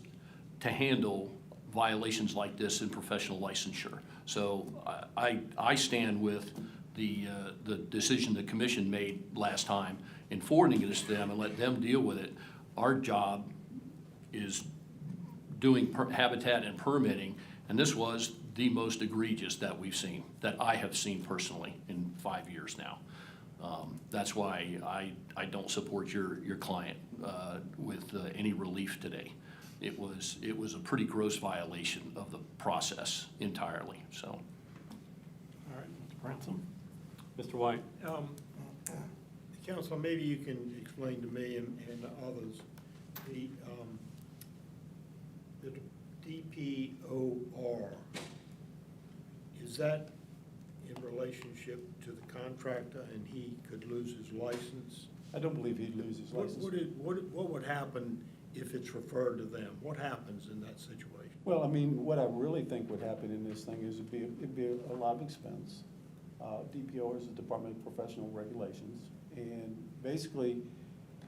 to handle violations like this in professional licensure. So I stand with the decision the commission made last time in forwarding this to them and let them deal with it. Our job is doing habitat and permitting, and this was the most egregious that we've seen, that I have seen personally in 5 years now. That's why I don't support your client with any relief today. It was a pretty gross violation of the process entirely, so. All right, Mr. Branson. Mr. White? Council, maybe you can explain to me and others, the DPOR, is that in relationship to the contractor and he could lose his license? I don't believe he'd lose his license. What would happen if it's referred to them? What happens in that situation? Well, I mean, what I really think would happen in this thing is it'd be a lot of expense. DPO is the Department of Professional Regulations, and basically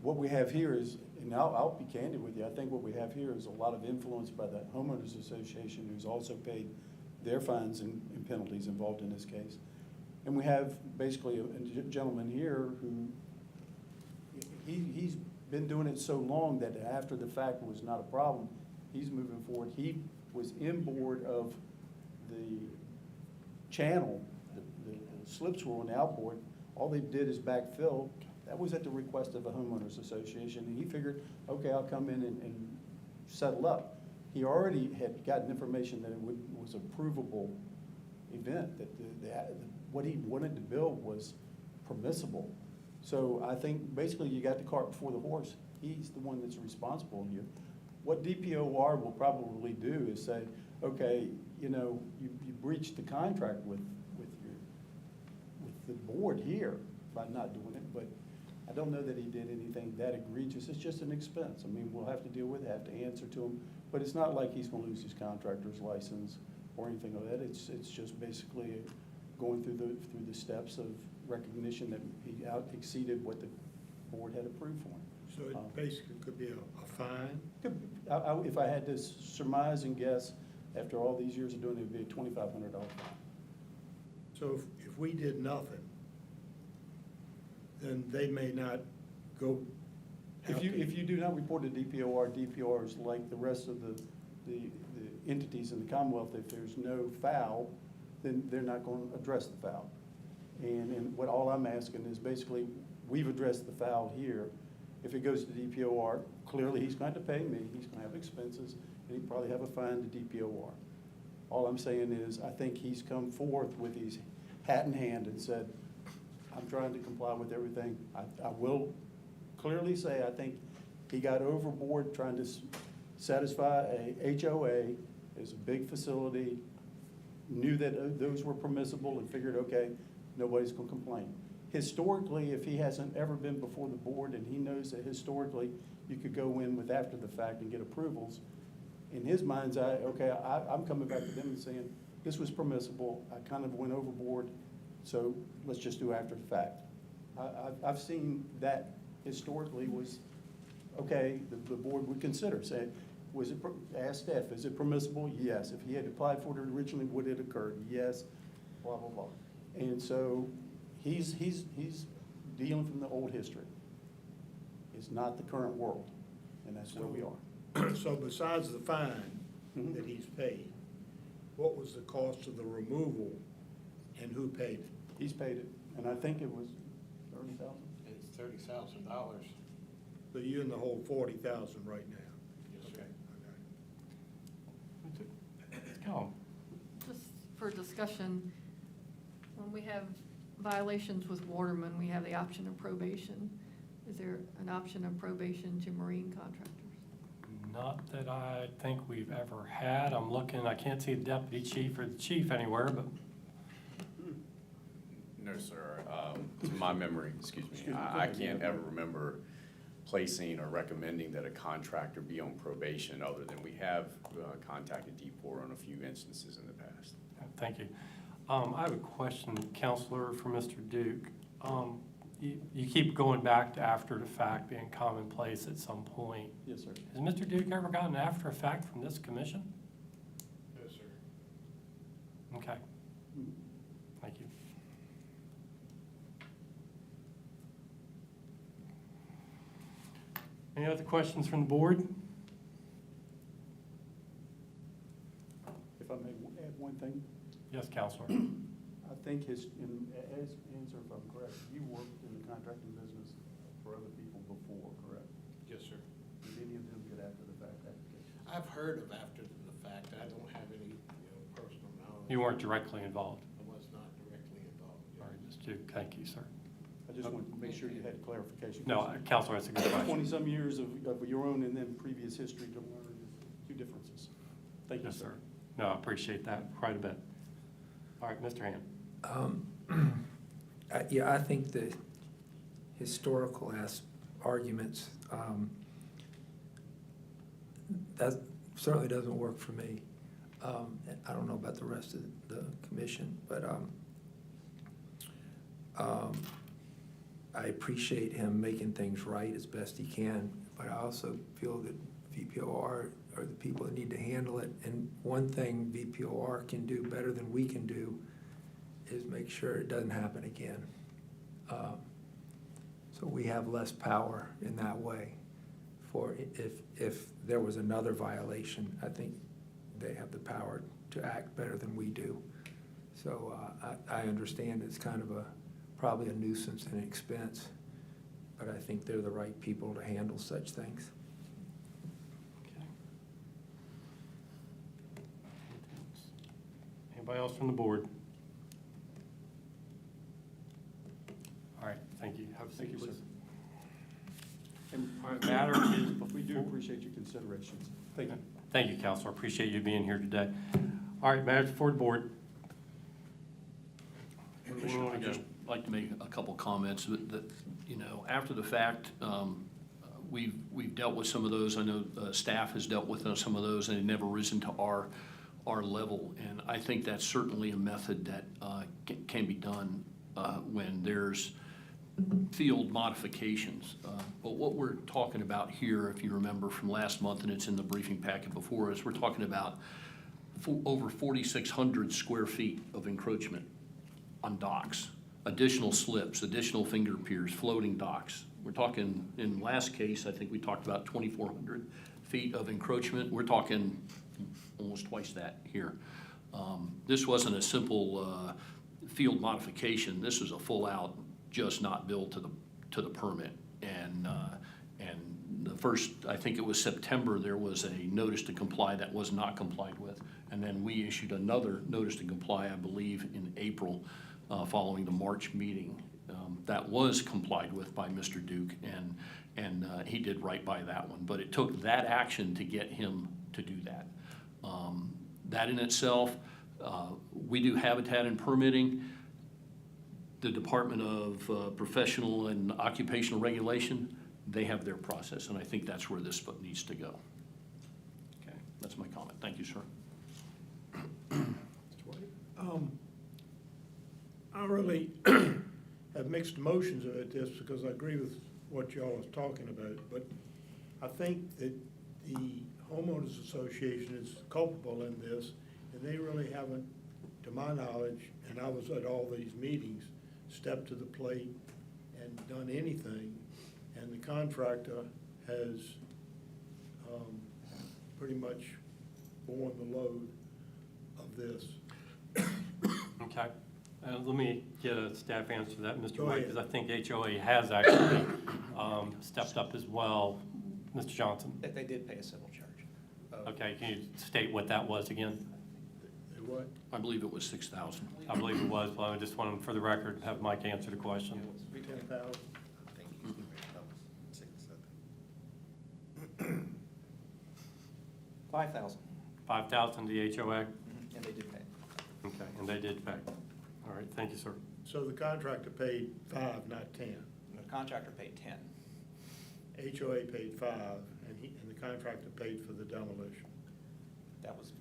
what we have here is, and I'll be candid with you, I think what we have here is a lot of influence by the Homeowners Association, who's also paid their fines and penalties involved in this case. And we have basically a gentleman here who, he's been doing it so long that after the fact was not a problem. He's moving forward. He was inboard of the channel, the slips were on the outboard, all they did is backfill. That was at the request of a homeowners association, and he figured, okay, I'll come in and settle up. He already had gotten information that it was a provable event, that what he wanted to build was permissible. So I think basically you got the cart before the horse. He's the one that's responsible here. What DPOR will probably do is say, okay, you know, you breached the contract with the board here by not doing it, but I don't know that he did anything that egregious. It's just an expense. I mean, we'll have to deal with it, have to answer to him, but it's not like he's gonna lose his contractor's license or anything like that. It's just basically going through the steps of recognition that he out exceeded what the board had approved for him. So it basically could be a fine? If I had to surmise and guess, after all these years of doing it, it'd be a $2,500 fine. So if we did nothing, then they may not go. If you do not report to DPOR, DPOR is like the rest of the entities in the Commonwealth. If there's no foul, then they're not going to address the foul. And what all I'm asking is basically, we've addressed the foul here. If it goes to DPOR, clearly he's going to pay me, he's going to have expenses, and he'd probably have a fine to DPOR. All I'm saying is, I think he's come forth with his hat in hand and said, I'm trying to comply with everything. I will clearly say, I think he got overboard trying to satisfy a HOA. It's a big facility, knew that those were permissible and figured, okay, nobody's gonna complain. Historically, if he hasn't ever been before the board and he knows that historically you could go in with after the fact and get approvals, in his mind's eye, okay, I'm coming back to them and saying, this was permissible, I kind of went overboard, so let's just do after the fact. I've seen that historically was, okay, the board would consider, say, was it, ask staff, is it permissible? Yes. If he had applied for it originally, would it occur? Yes, blah, blah, blah. And so he's dealing from the old history. It's not the current world, and that's where we are. So besides the fine that he's paid, what was the cost of the removal and who paid it? He's paid it, and I think it was $30,000. It's $30,000. So you're in the whole 40,000 right now? Yes, sir. Go. Just for discussion, when we have violations with Waterman, we have the option of probation. Is there an option of probation to marine contractors? Not that I think we've ever had. I'm looking, I can't see the deputy chief or the chief anywhere, but No, sir. To my memory, excuse me, I can't ever remember placing or recommending that a contractor be on probation, other than we have contacted DPOR on a few instances in the past. thank you. I have a question, Counselor, for Mr. Duke. You keep going back to after the fact being commonplace at some point. Yes, sir. Has Mr. Duke ever gotten after effect from this commission? Yes, sir. Okay. Thank you. Any other questions from the board? If I may add one thing. Yes, Counselor. I think as answer if I'm correct, you worked in the contracting business for other people before, correct? Yes, sir. Did any of them get after the fact application? I've heard of after the fact. I don't have any, personal knowledge. You weren't directly involved. I was not directly involved. All right, Mr. Duke, thank you, sir. I just wanted to make sure you had clarification. No, Counselor, that's a good question. 20-some years of your own and then previous history to learn two differences. Thank you, Yes, sir. sir. No, I appreciate that quite a bit. All right, Mr. Hand. Yeah, I think the historical arguments, that certainly doesn't work for me. I don't know about the rest of the commission, but I appreciate him making things right as best he can, but I also feel that VPOR are the people that need to handle it. And one thing VPOR can do better than we can do is make sure it doesn't happen again. So we have less power in that way. For if there was another violation, I think they have the power to act better than we do. So I understand it's kind of probably a nuisance and an expense, but I think they're the right people to handle such things. Okay. Anybody else from the board? All right, thank you. Have a seat, Thank you, sir. please. All right, matter is We do appreciate your considerations. Thank you. Thank you, Counselor. Appreciate you being here today. All right, matters before the board. Where do we Commissioner, wanna I'd go? just like to make a couple comments that, you know, after the fact, we've dealt with some of those. I know staff has dealt with some of those, and they've never risen to our level. And I think that's certainly a method that can be done when there's field modifications. But what we're talking about here, if you remember from last month, and it's in the briefing packet before us, we're talking about over 4,600 square feet of encroachment on docks, additional slips, additional finger piers, floating docks. We're talking, in last case, I think we talked about 2,400 feet of encroachment. We're talking almost twice that here. This wasn't a simple field modification. This was a full-out, just not built to the permit. And the first, I think it was September, there was a notice to comply that was not complied with. And then we issued another notice to comply, I believe, in April, following the March meeting. That was complied with by Mr. Duke, and he did right by that one. But it took that action to get him to do that. That in itself, we do habitat and permitting. The Department of Professional and Occupational Regulation, they have their process, and I think that's where this needs to go. Okay, that's my comment. Thank you, sir. I really have mixed emotions about this because I agree with what y'all are talking about, but I think that the homeowners association is culpable in this, and they really haven't, to my knowledge, and I was at all these meetings, stepped to the plate and done anything, and the contractor has pretty much borne the load of this. Okay. Let me get a staff answer to that, Mr. Go White, ahead. because I think HOA has actually stepped up as well. Mr. Johnson? They did pay a civil charge. Okay, can you state what that was again? What? I believe it was 6,000. I believe it was, but I just wanted, for the record, to have Mike answer the question. 10,000. 5,000, 5,000 to the HOA? and they did pay. Okay, and they did pay. All right, thank you, sir. So the contractor paid 5, not 10. And the contractor paid 10. HOA paid 5, and the contractor paid for the demolition.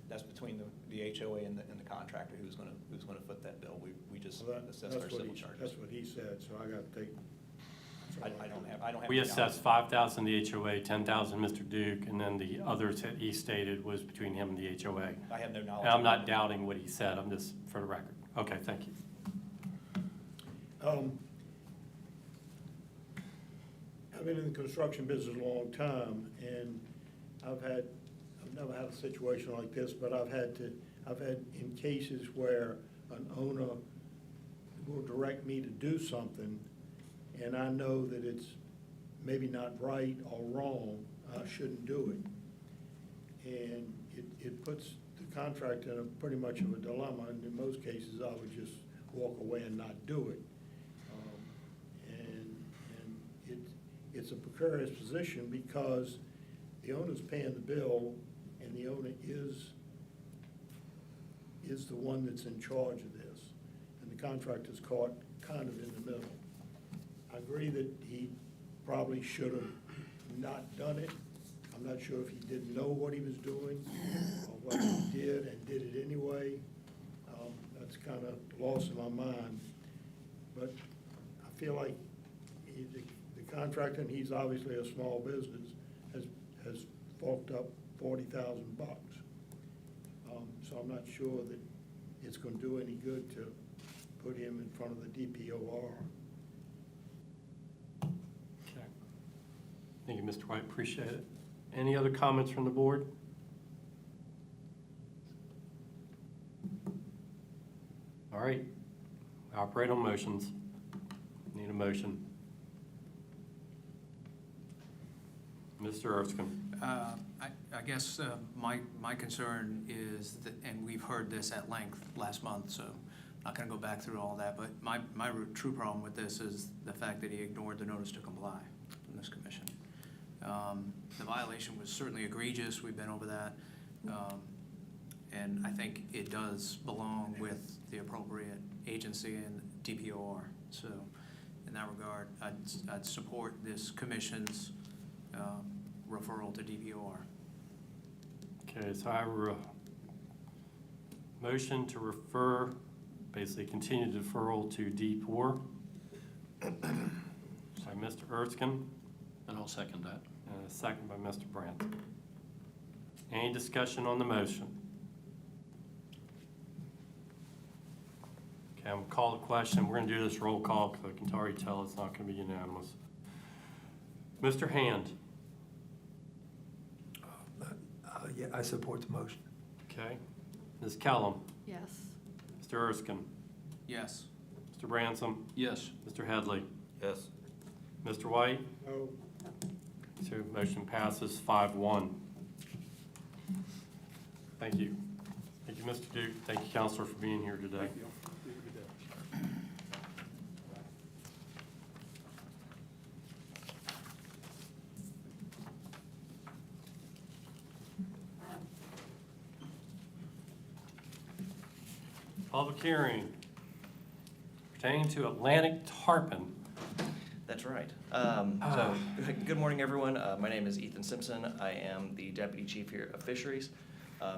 That's between the HOA and the contractor who's gonna foot that bill. We just Well, assessed that's our what civil he- charges. That's what he said, so I got to take. I don't have. We the assessed 5,000 the HOA, 10,000 Mr. Duke, and then the others that he stated was between him and the HOA. I have no knowledge. And I'm not doubting what he said, I'm just, for the record. Okay, thank you. I've been in the construction business a long time, and I've never had a situation like this, but I've had in cases where an owner will direct me to do something, and I know that it's maybe not right or wrong, I shouldn't do it. And it puts the contractor in a pretty much of a dilemma, and in most cases, I would just walk away and not do it. It's a precarious position because the owner's paying the bill, and the owner is the one that's in charge of this, and the contractor's caught kind of in the middle. I agree that he probably should have not done it. I'm not sure if he didn't know what he was doing, or what he did and did it anyway. That's kind of lost in my mind. But I feel like the contractor, and he's obviously a small business, has forked up $40,000. So I'm not sure that it's going to do any good to put him in front of the DPOR. Okay. Thank you, Mr. White, appreciate it. Any other comments from the board? All right. Operate on motions. Need a motion. Mr. Erskine. I guess my concern is that, and we've heard this at length last month, so I'm not going to go back through all that, but my true problem with this is the fact that he ignored the notice to comply from this commission. The violation was certainly egregious. We've been over that. And I think it does belong with the appropriate agency and DPOR. So in that regard, I'd support this commission's referral to DPOR. Okay, so I motion to refer, basically continue deferral to DPOR. By Mr. Erskine. And I'll second that. And a second by Mr. Branson. Any discussion on the motion? Okay, I'm gonna call the question. We're gonna do this roll call because I can already tell it's not gonna be unanimous. Mr. Hand. Yeah, I support the motion. Okay. Ms. Kellum. Yes. Mr. Erskine. Yes. Mr. Branson. Yes. Mr. Headley. Yes. Mr. White. No. So motion passes 5-1. Thank you. Thank you, Mr. Duke. Thank you, Counselor, for being here today. Public hearing pertaining to Atlantic tarpon. That's right. Good morning, everyone. My name is Ethan Simpson. I am the Deputy Chief here of Fisheries.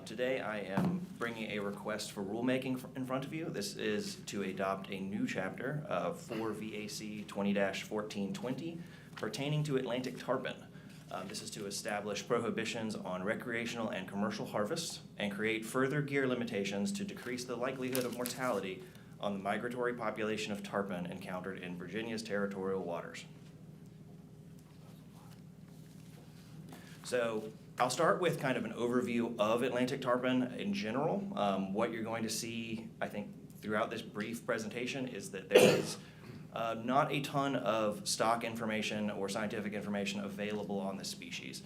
Today, I am bringing a request for rulemaking in front of you. This is to adopt a new chapter of 4 VAC 20-1420 pertaining to Atlantic tarpon. This is to establish prohibitions on recreational and commercial harvests and create further gear limitations to decrease the likelihood of mortality on the migratory population of tarpon encountered in Virginia's territorial waters. So I'll start with kind of an overview of Atlantic tarpon in general. What you're going to see, I think, throughout this brief presentation is that there is not a ton of stock information or scientific information available on this species.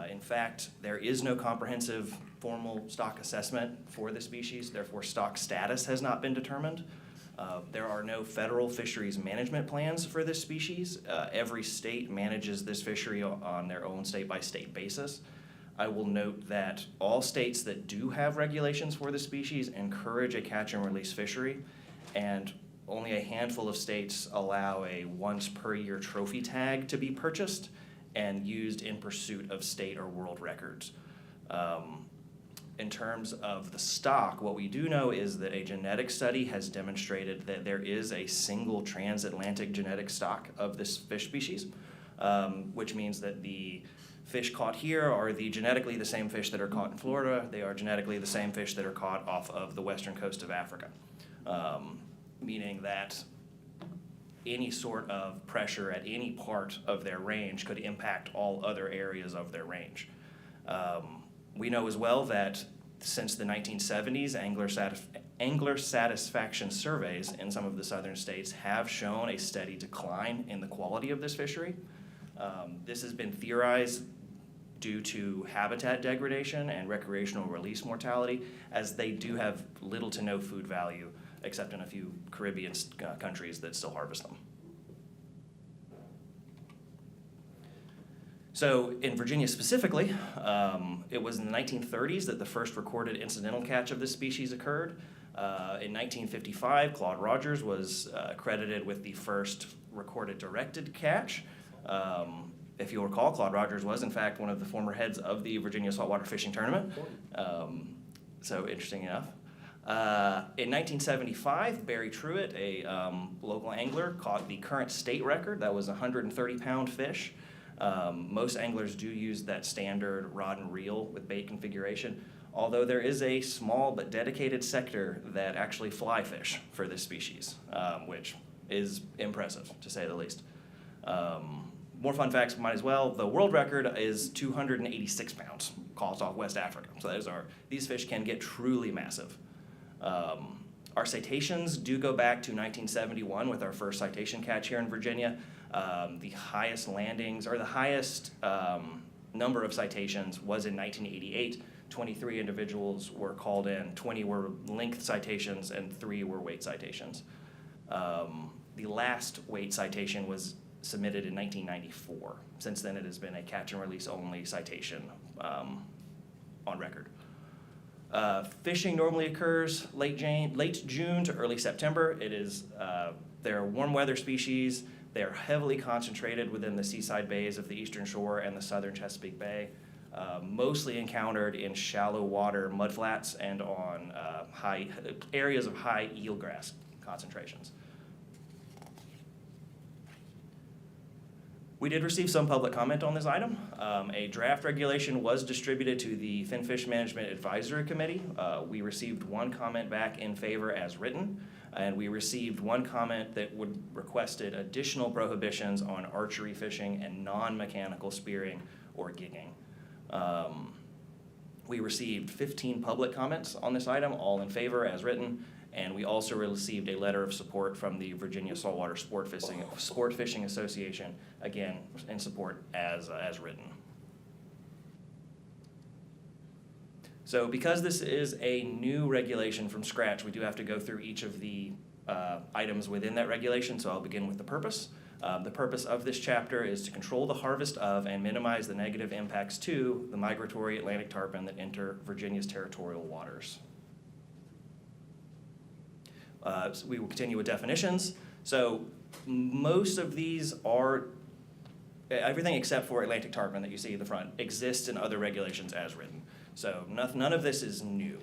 In fact, there is no comprehensive formal stock assessment for the species, therefore stock status has not been determined. There are no federal fisheries management plans for this species. Every state manages this fishery on their own state-by-state basis. I will note that all states that do have regulations for the species encourage a catch and release fishery, and only a handful of states allow a once-per-year trophy tag to be purchased and used in pursuit of state or world records. In terms of the stock, what we do know is that a genetic study has demonstrated that there is a single transatlantic genetic stock of this fish species, which means that the fish caught here are genetically the same fish that are caught in Florida. They are genetically the same fish that are caught off of the western coast of Africa. Meaning that any sort of pressure at any part of their range could impact all other areas of their range. We know as well that since the 1970s, angler satisfaction surveys in some of the southern states have shown a steady decline in the quality of this fishery. This has been theorized due to habitat degradation and recreational release mortality, as they do have little to no food value, except in a few Caribbean countries that still harvest them. So in Virginia specifically, it was in the 1930s that the first recorded incidental catch of this species occurred. In 1955, Claude Rogers was credited with the first recorded directed catch. If you'll recall, Claude Rogers was in fact one of the former heads of the Virginia Saltwater Fishing Tournament. So interesting enough. In 1975, Barry Truitt, a local angler, caught the current state record. That was a 130-pound fish. Most anglers do use that standard rod and reel with bait configuration, although there is a small but dedicated sector that actually fly fish for this species, which is impressive, to say the least. More fun facts might as well. The world record is 286 pounds, caught off West Africa. So these fish can get truly massive. Our citations do go back to 1971 with our first citation catch here in Virginia. The highest landings, or the highest number of citations was in 1988. 23 individuals were called in, 20 were length citations, and 3 were weight citations. The last weight citation was submitted in 1994. Since then, it has been a catch and release only citation on record. Fishing normally occurs late June to early September. They're warm weather species. They are heavily concentrated within the seaside bays of the Eastern Shore and the southern Chesapeake Bay. Mostly encountered in shallow water mudflats and on high areas of high eelgrass concentrations. We did receive some public comment on this item. A draft regulation was distributed to the Finfish Management Advisory Committee. We received one comment back in favor as written, and we received one comment that requested additional prohibitions on archery fishing and non-mechanical spearing or gigging. We received 15 public comments on this item, all in favor as written, and we also received a letter of support from the Virginia Saltwater Sport Fishing Association, again, in support as written. So because this is a new regulation from scratch, we do have to go through each of the items within that regulation, so I'll begin with the purpose. The purpose of this chapter is to control the harvest of and minimize the negative impacts to the migratory Atlantic tarpon that enter Virginia's territorial waters. So we will continue with definitions. So most of these are, everything except for Atlantic tarpon that you see at the front exists in other regulations as written. So none of this is new.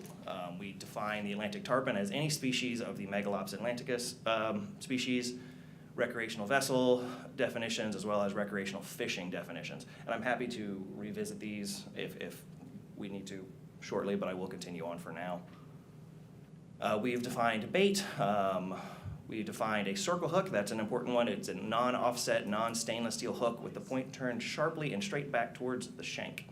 We define the Atlantic tarpon as any species of the Megalops atlanticus species, recreational vessel definitions, as well as recreational fishing definitions. And I'm happy to revisit these if we need to shortly, but I will continue on for now. We've defined bait. We defined a circle hook. That's an important one. It's a non-offset, non-stainless steel hook with the point turned sharply and straight back towards the shank.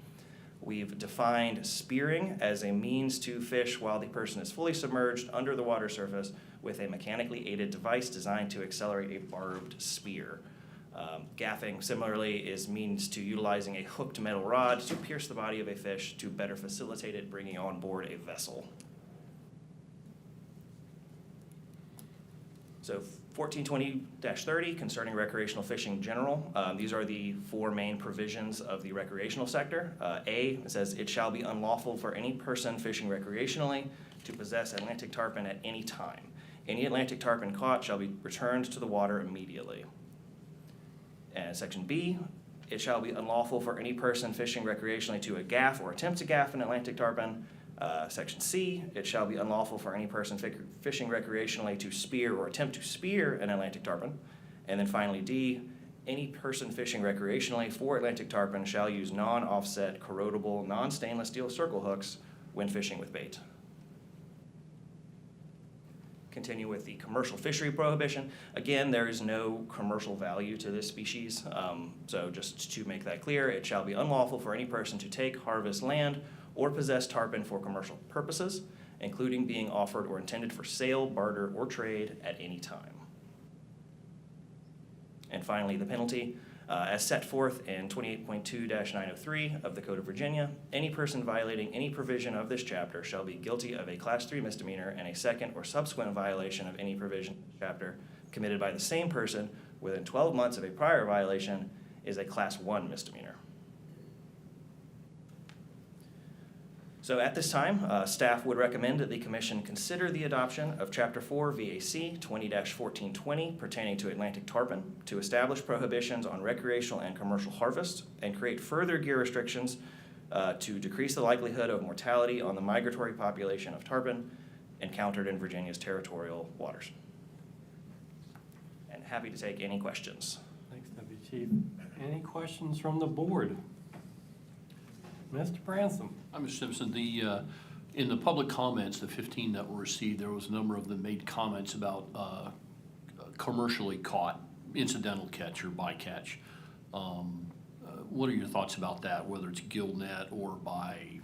We've defined spearing as a means to fish while the person is fully submerged under the water surface with a mechanically aided device designed to accelerate a barbed spear. Gaffing, similarly, is means to utilizing a hooked metal rod to pierce the body of a fish to better facilitate it bringing on board a vessel. So 1420-30 concerning recreational fishing general. These are the 4 main provisions of the recreational sector. A, it says, it shall be unlawful for any person fishing recreationally to possess Atlantic tarpon at any time. Any Atlantic tarpon caught shall be returned to the water immediately. And section B, it shall be unlawful for any person fishing recreationally to gaff or attempt to gaff an Atlantic tarpon. Section C, it shall be unlawful for any person fishing recreationally to spear or attempt to spear an Atlantic tarpon. And then finally D, any person fishing recreationally for Atlantic tarpon shall use non-offset, corrodable, non-stainless steel circle hooks when fishing with bait. Continue with the commercial fishery prohibition. Again, there is no commercial value to this species, so just to make that clear, it shall be unlawful for any person to take, harvest, land, or possess tarpon for commercial purposes, including being offered or intended for sale, barter, or trade at any time. And finally, the penalty. As set forth in 28.2-903 of the Code of Virginia, any person violating any provision of this chapter shall be guilty of a Class 3 misdemeanor, and a second or subsequent violation of any provision of the chapter committed by the same person within 12 months of a prior violation is a Class 1 misdemeanor. So at this time, staff would recommend that the Commission consider the adoption of Chapter 4 VAC 20-1420 pertaining to Atlantic tarpon to establish prohibitions on recreational and commercial harvest and create further gear restrictions to decrease the likelihood of mortality on the migratory population of tarpon encountered in Virginia's territorial waters. And happy to take any questions. Thanks, Deputy Chief. Any questions from the board? Mr. Bransom. Mr. Simpson, in the public comments, the 15 that were received, there was a number of them made comments about commercially caught, incidental catch or bycatch. What are your thoughts about that, whether it's gill net or by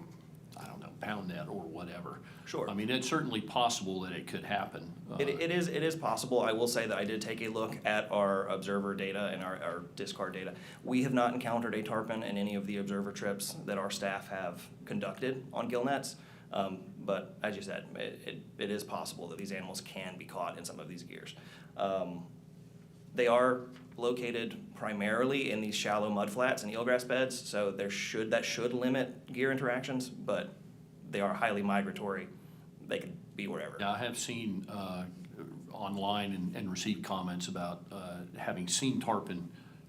I don't know, pound net or whatever. Sure. I mean, it's certainly possible that it could happen. It is possible. I will say that I did take a look at our observer data and our discard data. We have not encountered a tarpon in any of the observer trips that our staff have conducted on gill nets. But as you said, it is possible that these animals can be caught in some of these gears. They are located primarily in these shallow mudflats and eelgrass beds, so that should limit gear interactions, but they are highly migratory. They could be wherever. Yeah, I have seen online and received comments about having seen tarpon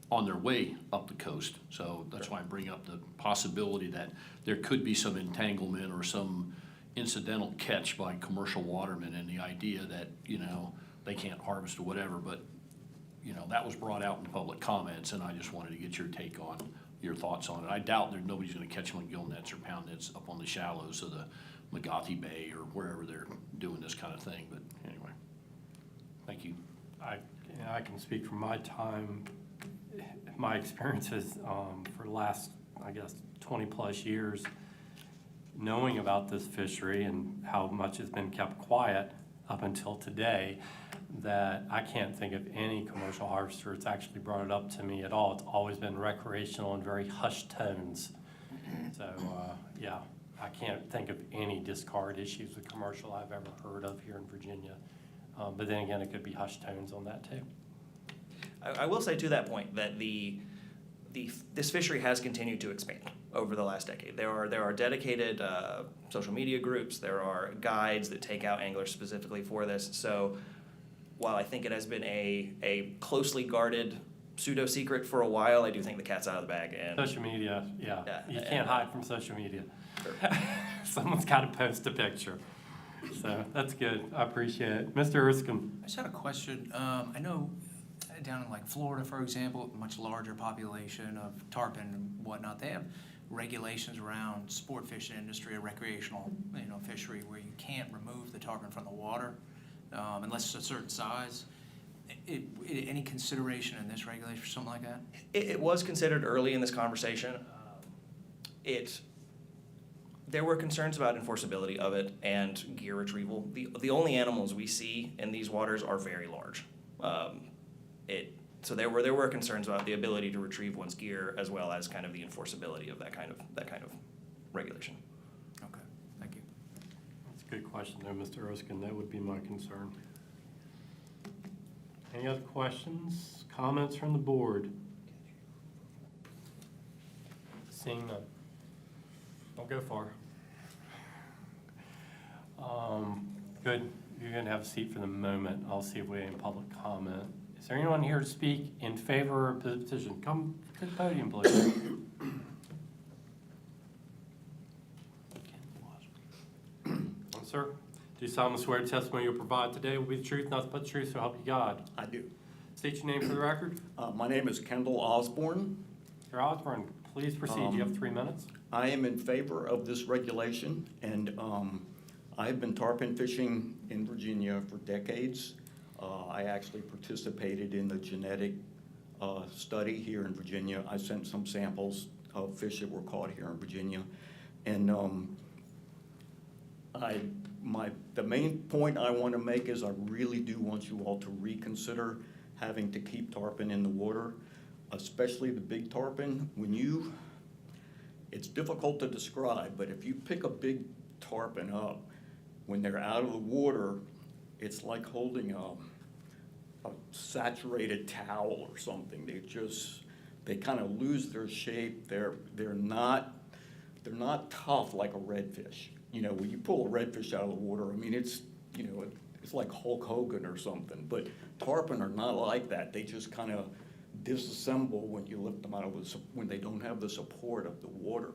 on their way up the coast. So that's why I bring up the possibility that there could be some entanglement or some incidental catch by commercial watermen, and the idea that, you know, they can't harvest or whatever. But, you know, that was brought out in public comments, and I just wanted to get your take on, your thoughts on it. I doubt that nobody's gonna catch them on gill nets or pound nets up on the shallows of the Magathi Bay or wherever they're doing this kind of thing, but anyway. Thank you. I can speak from my time, my experiences for the last, I guess, 20-plus years, knowing about this fishery and how much has been kept quiet up until today, that I can't think of any commercial harvester that's actually brought it up to me at all. It's always been recreational and very hushed tones. So, yeah, I can't think of any discard issues with commercial I've ever heard of here in Virginia. But then again, it could be hushed tones on that too. I will say to that point that this fishery has continued to expand over the last decade. There are dedicated social media groups. There are guides that take out anglers specifically for this. So while I think it has been a closely guarded pseudo secret for a while, I do think the cat's out of the bag. And Social media, yeah. You can't hide from social media. Someone's got to post a picture. So that's good. I appreciate it. Mr. Erskine. I just had a question. I know down in like Florida, for example, much larger population of tarpon and whatnot, they have regulations around sport fishing industry or recreational, fishery where you can't remove the tarpon from the water unless it's a certain size. Any consideration in this regulation for something like that? It was considered early in this conversation. There were concerns about enforceability of it and gear retrieval. The only animals we see in these waters are very large. So there were concerns about the ability to retrieve one's gear as well as kind of the enforceability of that kind of regulation. Okay, thank you. That's a good question there, Mr. Erskine. That would be my concern. Any other questions, comments from the board? Seeing none. Don't go far. Good. You're going to have a seat for the moment. I'll see if we have any public comment. Is there anyone here to speak in favor of the petition? Come to the podium, please. Sir, do you solemnly swear the testimony you'll provide today will be the truth, nothing but the truth, so help you God? I do. State your name for the record. My name is Kendall Osborne. Mr. Osborne, please proceed. You have 3 minutes. I am in favor of this regulation, and I've been tarpon fishing in Virginia for decades. I actually participated in the genetic study here in Virginia. I sent some samples of fish that were caught here in Virginia. And the main point I want to make is I really do want you all to reconsider having to keep tarpon in the water, especially the big tarpon. It's difficult to describe, but if you pick a big tarpon up, when they're out of the water, it's like holding a saturated towel or something. They kind of lose their shape. They're not tough like a redfish. When you pull a redfish out of the water, I mean, it's like Hulk Hogan or something. But tarpon are not like that. They just kind of disassemble when you lift them out when they don't have the support of the water.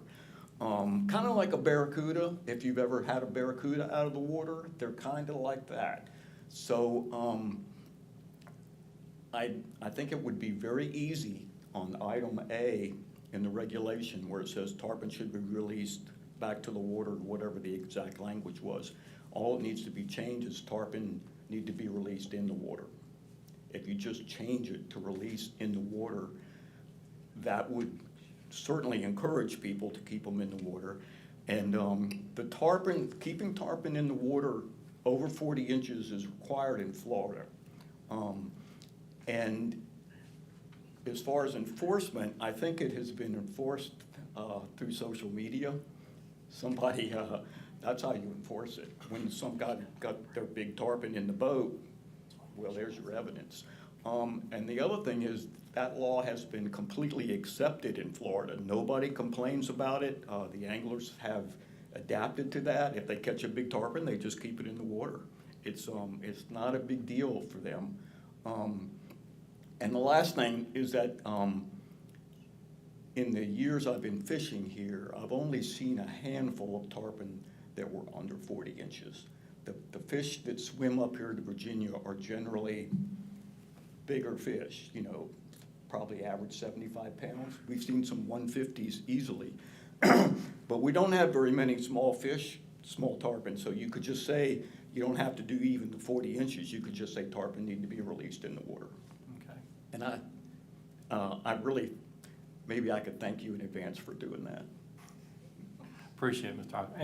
Kind of like a barracuda. If you've ever had a barracuda out of the water, they're kind of like that. So I think it would be very easy on item A in the regulation where it says tarpon should be released back to the water, whatever the exact language was. All it needs to be changed is tarpon need to be released in the water. If you just change it to release in the water, that would certainly encourage people to keep them in the water. And the tarpon, keeping tarpon in the water over 40 inches is required in Florida. And as far as enforcement, I think it has been enforced through social media. Somebody, that's how you enforce it. When some guy got their big tarpon in the boat, well, there's your evidence. And the other thing is that law has been completely accepted in Florida. Nobody complains about it. The anglers have adapted to that. If they catch a big tarpon, they just keep it in the water. It's not a big deal for them. And the last thing is that in the years I've been fishing here, I've only seen a handful of tarpon that were under 40 inches. The fish that swim up here to Virginia are generally bigger fish, you know, probably average 75 pounds. We've seen some 150s easily. But we don't have very many small fish, small tarpon, so you could just say, you don't have to do even the 40 inches. You could just say tarpon need to be released in the water. Okay. And I really, maybe I could thank you in advance for doing that. Appreciate it, Mr. Hopper.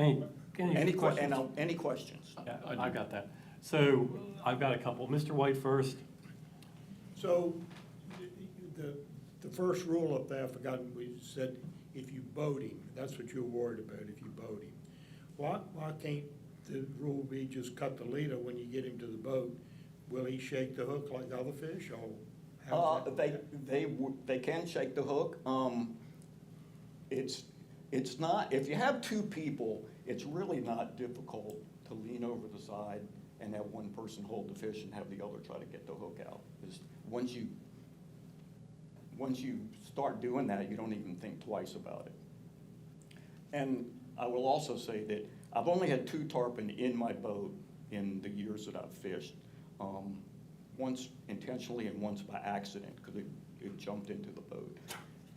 Any questions? Any questions? Yeah, I got that. So I've got a couple. Mr. White first. So the first rule up there, I forgot, we said if you boat him, that's what you're worried about, if you boat him. Why can't the rule be just cut the leader when you get him to the boat? Will he shake the hook like other fish, or how's that? They can shake the hook. It's not, if you have two people, it's really not difficult to lean over the side and have one person hold the fish and have the other try to get the hook out. Once you start doing that, you don't even think twice about it. And I will also say that I've only had 2 tarpon in my boat in the years that I've fished. Once intentionally and once by accident, because it jumped into the boat.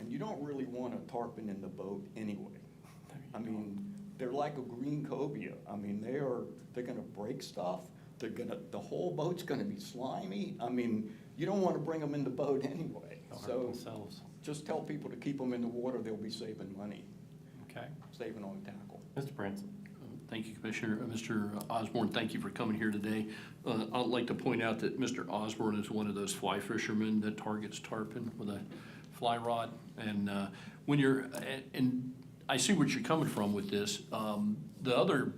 And you don't really want a tarpon in the boat anyway. I mean, they're like a green cobia. I mean, they're gonna break stuff. The whole boat's gonna be slimy. I mean, you don't want to bring them in the boat anyway. So just tell people to keep them in the water. They'll be saving money. Okay. Saving on tackle. Mr. Branson. Thank you, Commissioner. Mr. Osborne, thank you for coming here today. I'd like to point out that Mr. Osborne is one of those fly fishermen that targets tarpon with a fly rod. And when you're, and I see what you're coming from with this. The other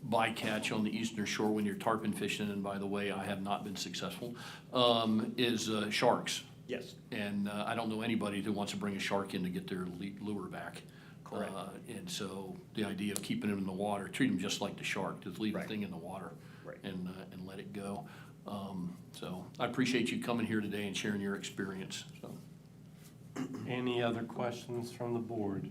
bycatch on the eastern shore when you're tarpon fishing, and by the way, I have not been successful, is sharks. Yes. And I don't know anybody that wants to bring a shark in to get their lure back. Correct. And so the idea of keeping them in the water, treat them just like the shark, just leave the Right. thing in the water Right. and let it go. So I appreciate you coming here today and sharing your experience, so. Any other questions from the board?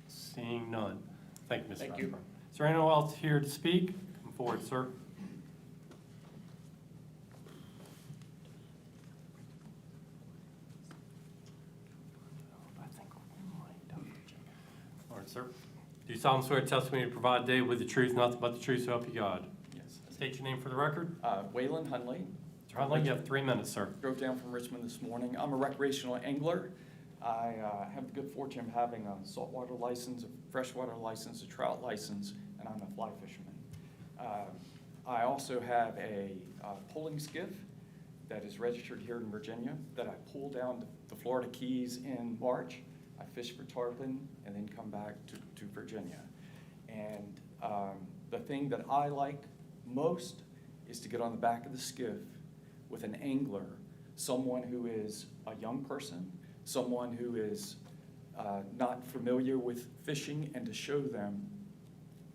Seeing none. Thank you, Mr. Thank you. Osborne. Is there anyone else here to speak? Come forward, sir. All right, sir. Do you solemnly swear testimony to provide today with the truth, nothing but the truth, so help you God? Yes. State your name for the record. Wayland Hunley. Mr. Hunley, you have 3 minutes, sir. Drove down from Richmond this morning. I'm a recreational angler. I have the good fortune of having a saltwater license, a freshwater license, a trout license, and I'm a fly fisherman. I also have a pulling skiff that is registered here in Virginia that I pull down the Florida Keys in March. I fish for tarpon and then come back to Virginia. And the thing that I like most is to get on the back of the skiff with an angler, someone who is a young person, someone who is not familiar with fishing, and to show them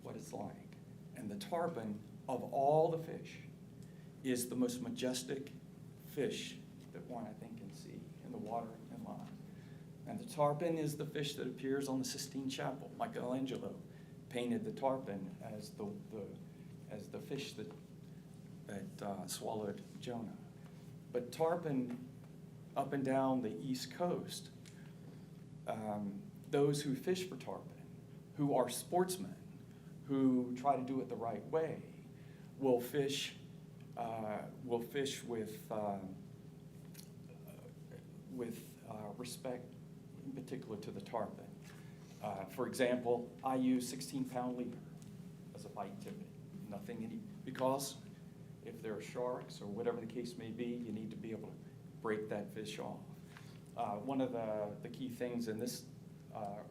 what it's like. And the tarpon, of all the fish, is the most majestic fish that one, I think, can see in the water and live. And the tarpon is the fish that appears on the Sistine Chapel. Michelangelo painted the tarpon as the fish that swallowed Jonah. But tarpon up and down the East Coast, those who fish for tarpon, who are sportsmen, who try to do it the right way, will fish with respect, in particular to the tarpon. For example, I use 16-pound leader as a bite tippet. Because if there are sharks or whatever the case may be, you need to be able to break that fish off. One of the key things in this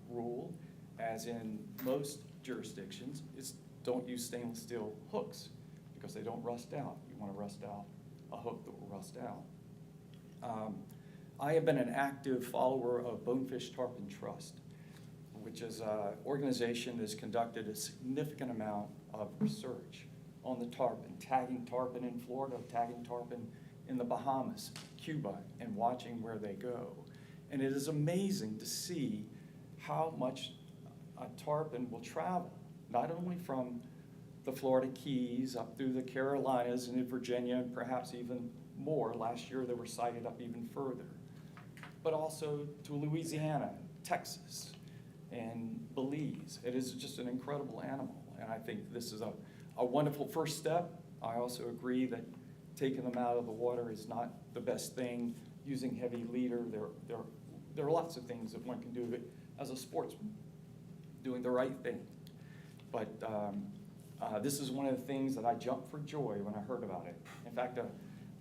rule, as in most jurisdictions, is don't use stainless steel hooks because they don't rust out. You want to rust out a hook that will rust out. I have been an active follower of Bonefish Tarpon Trust, which is an organization that has conducted a significant amount of research on the tarpon, tagging tarpon in Florida, tagging tarpon in the Bahamas, Cuba, and watching where they go. And it is amazing to see how much a tarpon will travel, not only from the Florida Keys up through the Carolinas and in Virginia, and perhaps even more. Last year they were sighted up even further, but also to Louisiana, Texas, and Belize. It is just an incredible animal, and I think this is a wonderful first step. I also agree that taking them out of the water is not the best thing. Using heavy leader, there are lots of things that one can do as a sportsman, doing the right thing. But this is one of the things that I jumped for joy when I heard about it. In fact,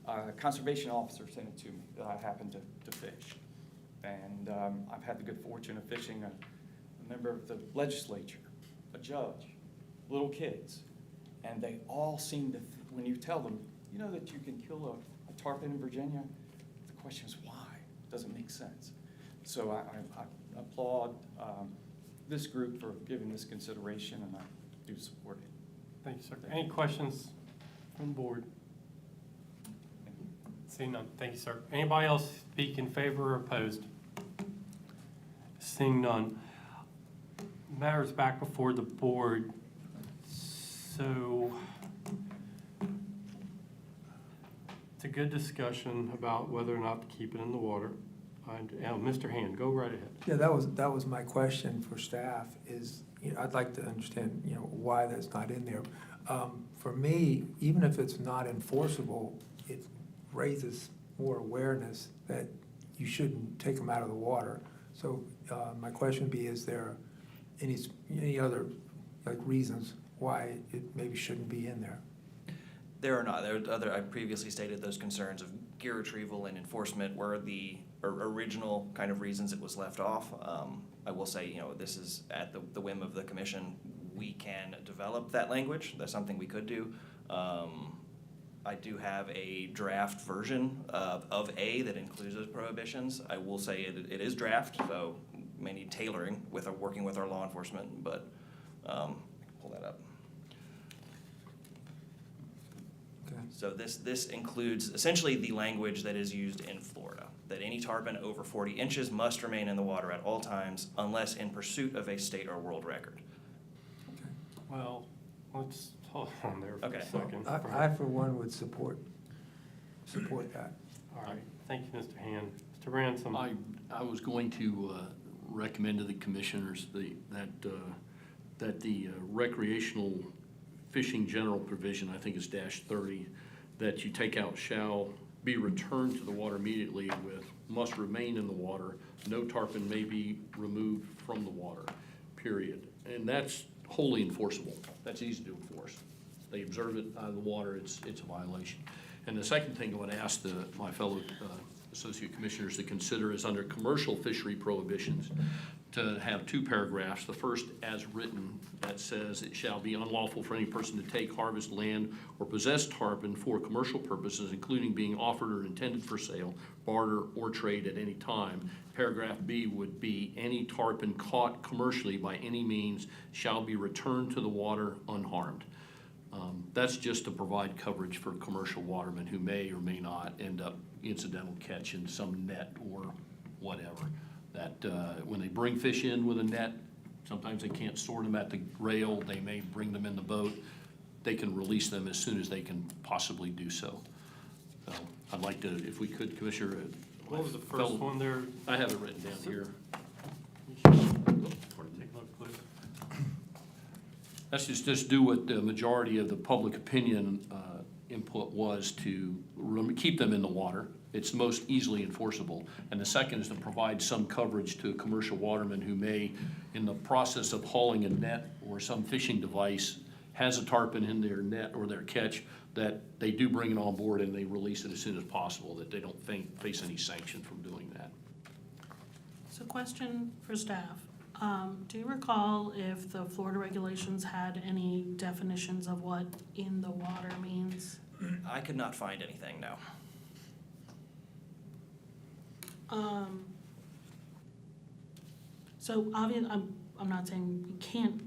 a conservation officer sent it to me that I happened to fish. And I've had the good fortune of fishing a member of the legislature, a judge, little kids. And they all seem to, when you tell them, you know that you can kill a tarpon in Virginia? The question is why? It doesn't make sense. So I applaud this group for giving this consideration, and I do support it. Thank you, sir. Any questions from the board? Seeing none. Thank you, sir. Anybody else speak in favor or opposed? Seeing none. Matters back before the board. So it's a good discussion about whether or not to keep it in the water. Mr. Hand, go right ahead. Yeah, that was my question for staff is, I'd like to understand, why that's not in there. For me, even if it's not enforceable, it raises more awareness that you shouldn't take them out of the water. So my question would be, is there any other reasons why it maybe shouldn't be in there? There are not. There are other, I previously stated those concerns of gear retrieval and enforcement were the original kind of reasons it was left off. I will say, this is at the whim of the commission. We can develop that language. That's something we could do. I do have a draft version of A that includes those prohibitions. I will say it is draft, so may need tailoring with working with our law enforcement, but I can pull that up. Okay. So this includes essentially the language that is used in Florida, that any tarpon over 40 inches must remain in the water at all times unless in pursuit of a state or world record. Well, let's hold on there for Okay. a second. I for one, would support that. All right. Thank you, Mr. Hand. Mr. Ransom. I was going to recommend to the commissioners that the recreational fishing general provision, I think is -30, that you take out shall be returned to the water immediately with must remain in the water. No tarpon may be removed from the water, period. And that's wholly enforceable. That's easy to enforce. They observe it out of the water, it's a violation. And the second thing I would ask my fellow associate commissioners to consider is under commercial fishery prohibitions to have 2 paragraphs. The first, as written, that says it shall be unlawful for any person to take, harvest, land, or possess tarpon for commercial purposes, including being offered or intended for sale, barter, or trade at any time. Paragraph B would be any tarpon caught commercially by any means shall be returned to the water unharmed. That's just to provide coverage for commercial watermen who may or may not end up incidental catch in some net or whatever. That when they bring fish in with a net, sometimes they can't sort them at the rail, they may bring them in the boat. They can release them as soon as they can possibly do so. So I'd like to, if we could, Commissioner. What was the first one there? I have it written down here. Take a look, please. Let's just do what the majority of the public opinion input was to keep them in the water It's most easily enforceable. And the second is to provide some coverage to a commercial waterman who may, in the process of hauling a net or some fishing device, has a tarpon in their net or their catch, that they do bring it on board and they release it as soon as possible, that they don't face any sanction from doing that. So question for staff. Do you recall if the Florida regulations had any definitions of what in the water means? I could not find anything, no. So obviously, I'm not saying you can't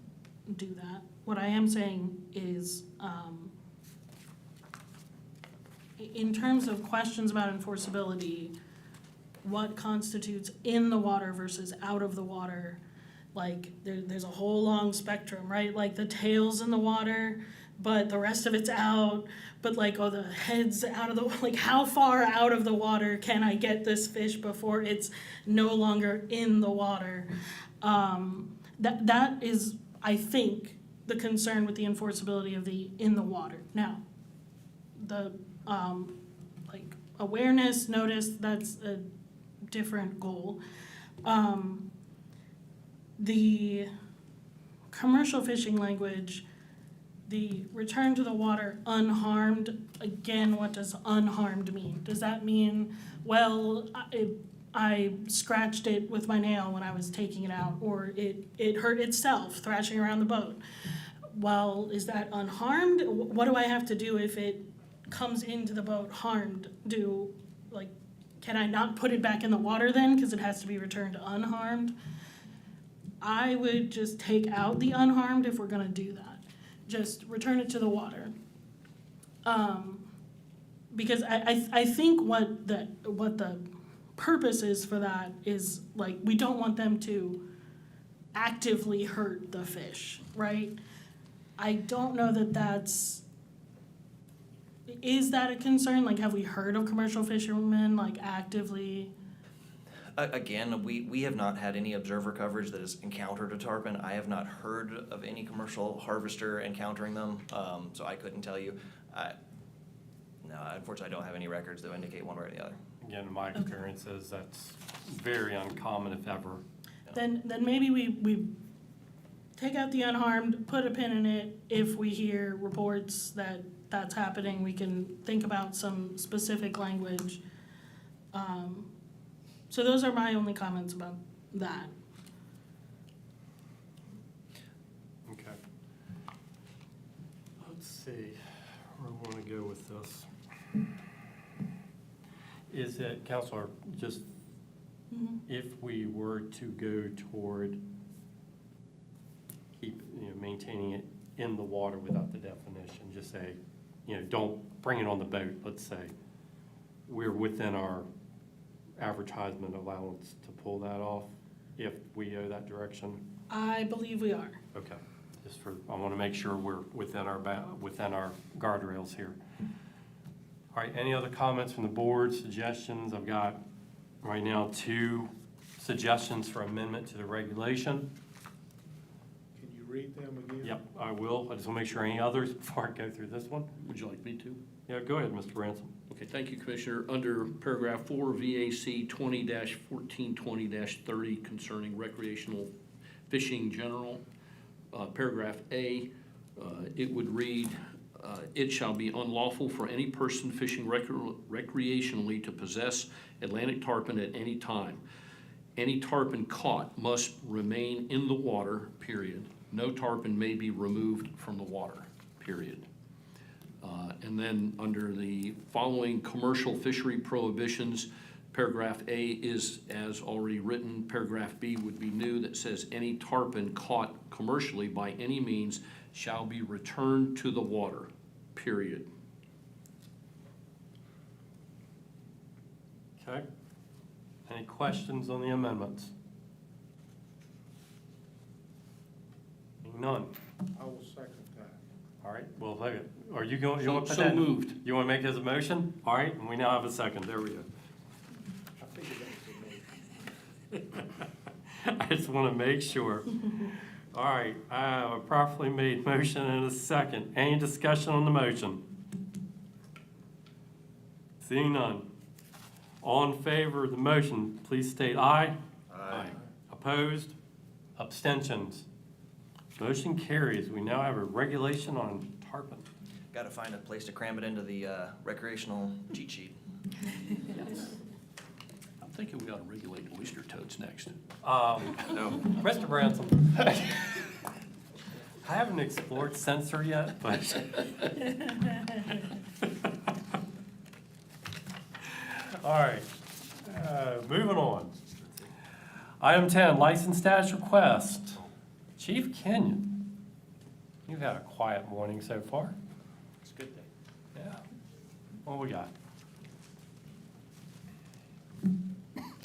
do that. What I am saying is, in terms of questions about enforceability, what constitutes in the water versus out of the water? Like, there's a whole long spectrum, right? Like the tail's in the water, but the rest of it's out. But like, oh, the head's out of the, like how far out of the water can I get this fish before it's no longer in the water? That is, I think, the concern with the enforceability of the in the water. Now, the like awareness, notice, that's a different goal. The commercial fishing language, the return to the water unharmed, again, what does unharmed mean? Does that mean, well, I scratched it with my nail when I was taking it out, or it hurt itself thrashing around the boat? Well, is that unharmed? What do I have to do if it comes into the boat harmed? Can I not put it back in the water then, because it has to be returned unharmed? I would just take out the unharmed if we're gonna do that. Just return it to the water. Because I think what the purpose is for that is, like, we don't want them to actively hurt the fish, right? I don't know is that a concern? Like, have we heard of commercial fishermen, like, actively? Again, we have not had any observer coverage that has encountered a tarpon. I have not heard of any commercial harvester encountering them, so I couldn't tell you. No, unfortunately, I don't have any records that indicate one way or the other. Again, my experience is that's very uncommon, if ever. Then maybe we take out the unharmed, put a pin in it. If we hear reports that that's happening, we can think about some specific language. So those are my only comments about that. Okay. Let's see, where we want to go with this. Is it, Counselor, just if we were to go toward maintaining it in the water without the definition, just say, don't bring it on the boat, let's say, we're within our advertisement allowance to pull that off if we go that direction? I believe we are. Okay, I want to make sure we're within our guardrails here. All right, any other comments from the board, suggestions? I've got right now 2 suggestions for amendment to the regulation. Can you read them again? Yep, I will. I just want to make sure any others before I go through this one. Would you like me to? Yeah, go ahead, Mr. Ransom. Okay, thank you, Commissioner. Under paragraph 4, VAC 20-1420-30 concerning recreational fishing general, paragraph A, it would read, it shall be unlawful for any person fishing recreationally to possess Atlantic tarpon at any time. Any tarpon caught must remain in the water, period. No tarpon may be removed from the water, period. And then under the following commercial fishery prohibitions, paragraph A is as already written. Paragraph B would be new, that says any tarpon caught commercially by any means shall be returned to the water, period. Okay. Any questions on the amendments? None. I will second that. All right, well, are you going, you want to put So that? moved. You want to make it as a motion? All right, and we now have a second. There we go. I figured that was a motion. I just want to make sure. All right, I have a properly made motion and a second. Any discussion on the motion? Seeing none. All in favor of the motion, please state aye. Aye. Opposed? Abstentions? Motion carries. We now have a regulation on tarpon. Got to find a place to cram it into the recreational cheat sheet. I'm thinking we ought to regulate oyster toads next. No. Mr. Branson, I haven't explored censor yet, but. All right, moving on. Item 10, license status request. Chief Kenyon, you've had a quiet morning so far. It's a good thing. Yeah. What we got?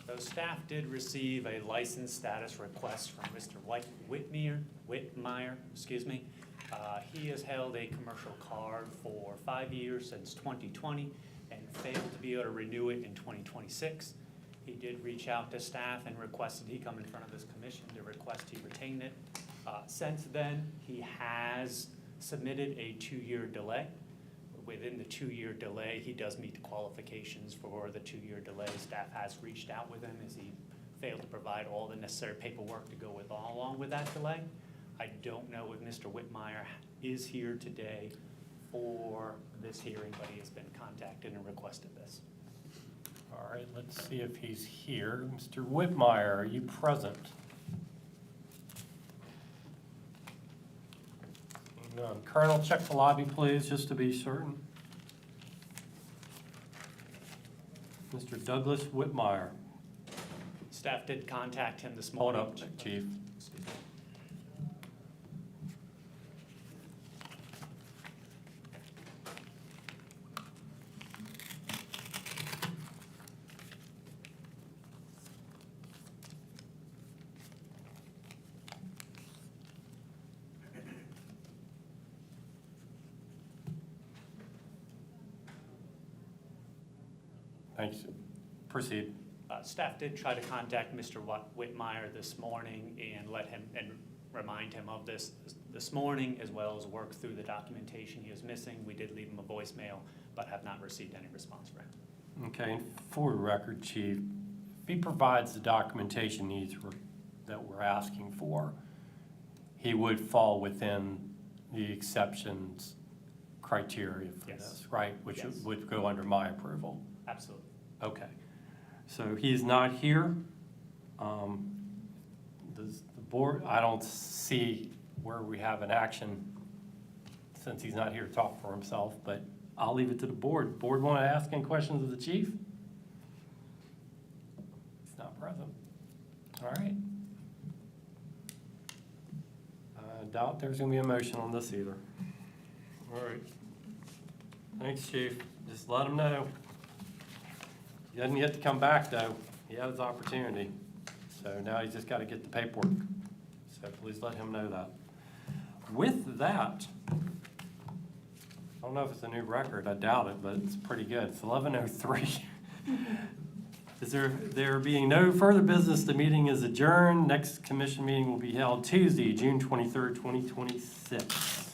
So staff did receive a license status request from Mr. Whitmire, excuse me. He has held a commercial card for 5 years since 2020 and failed to be able to renew it in 2026. He did reach out to staff and requested he come in front of this commission to request he retain it. Since then, he has submitted a 2-year delay. Within the 2-year delay, he does meet the qualifications for the 2-year delay. Staff has reached out with him as he failed to provide all the necessary paperwork to go with along with that delay. I don't know if Mr. Whitmire is here today for this hearing, but he has been contacted and requested this. All right, let's see if he's here. Mr. Whitmire, are you present? None. Colonel, check the lobby, please, just to be certain. Mr. Douglas Whitmire. Staff did contact him this Hold morning. up, Chief. Excuse me. Thanks. Proceed. Staff did try to contact Mr. Whitmire this morning and let him, and remind him of this morning, as well as work through the documentation he was missing. We did leave him a voicemail, but have not received any response from him. Okay, and for the record, Chief, if he provides the documentation needs that we're asking for, he would fall within the exceptions criteria for Yes. this, right? Which Yes. would go under my approval. Absolutely. Okay, so he's not here. Does the board, I don't see where we have an action since he's not here to talk for himself, but I'll leave it to the board. Board want to ask any questions of the chief? He's not present. All right. I doubt there's going to be a motion on this either. All right. Thanks, Chief. Just let him know. He doesn't get to come back, though. He had his opportunity. So now he's just got to get the paperwork. So please let him know that. With that, I don't know if it's a new record. I doubt it, but it's pretty good. It's 11:03. Is there being no further business, the meeting is adjourned. Next commission meeting will be held Tuesday, June 23rd, 2026.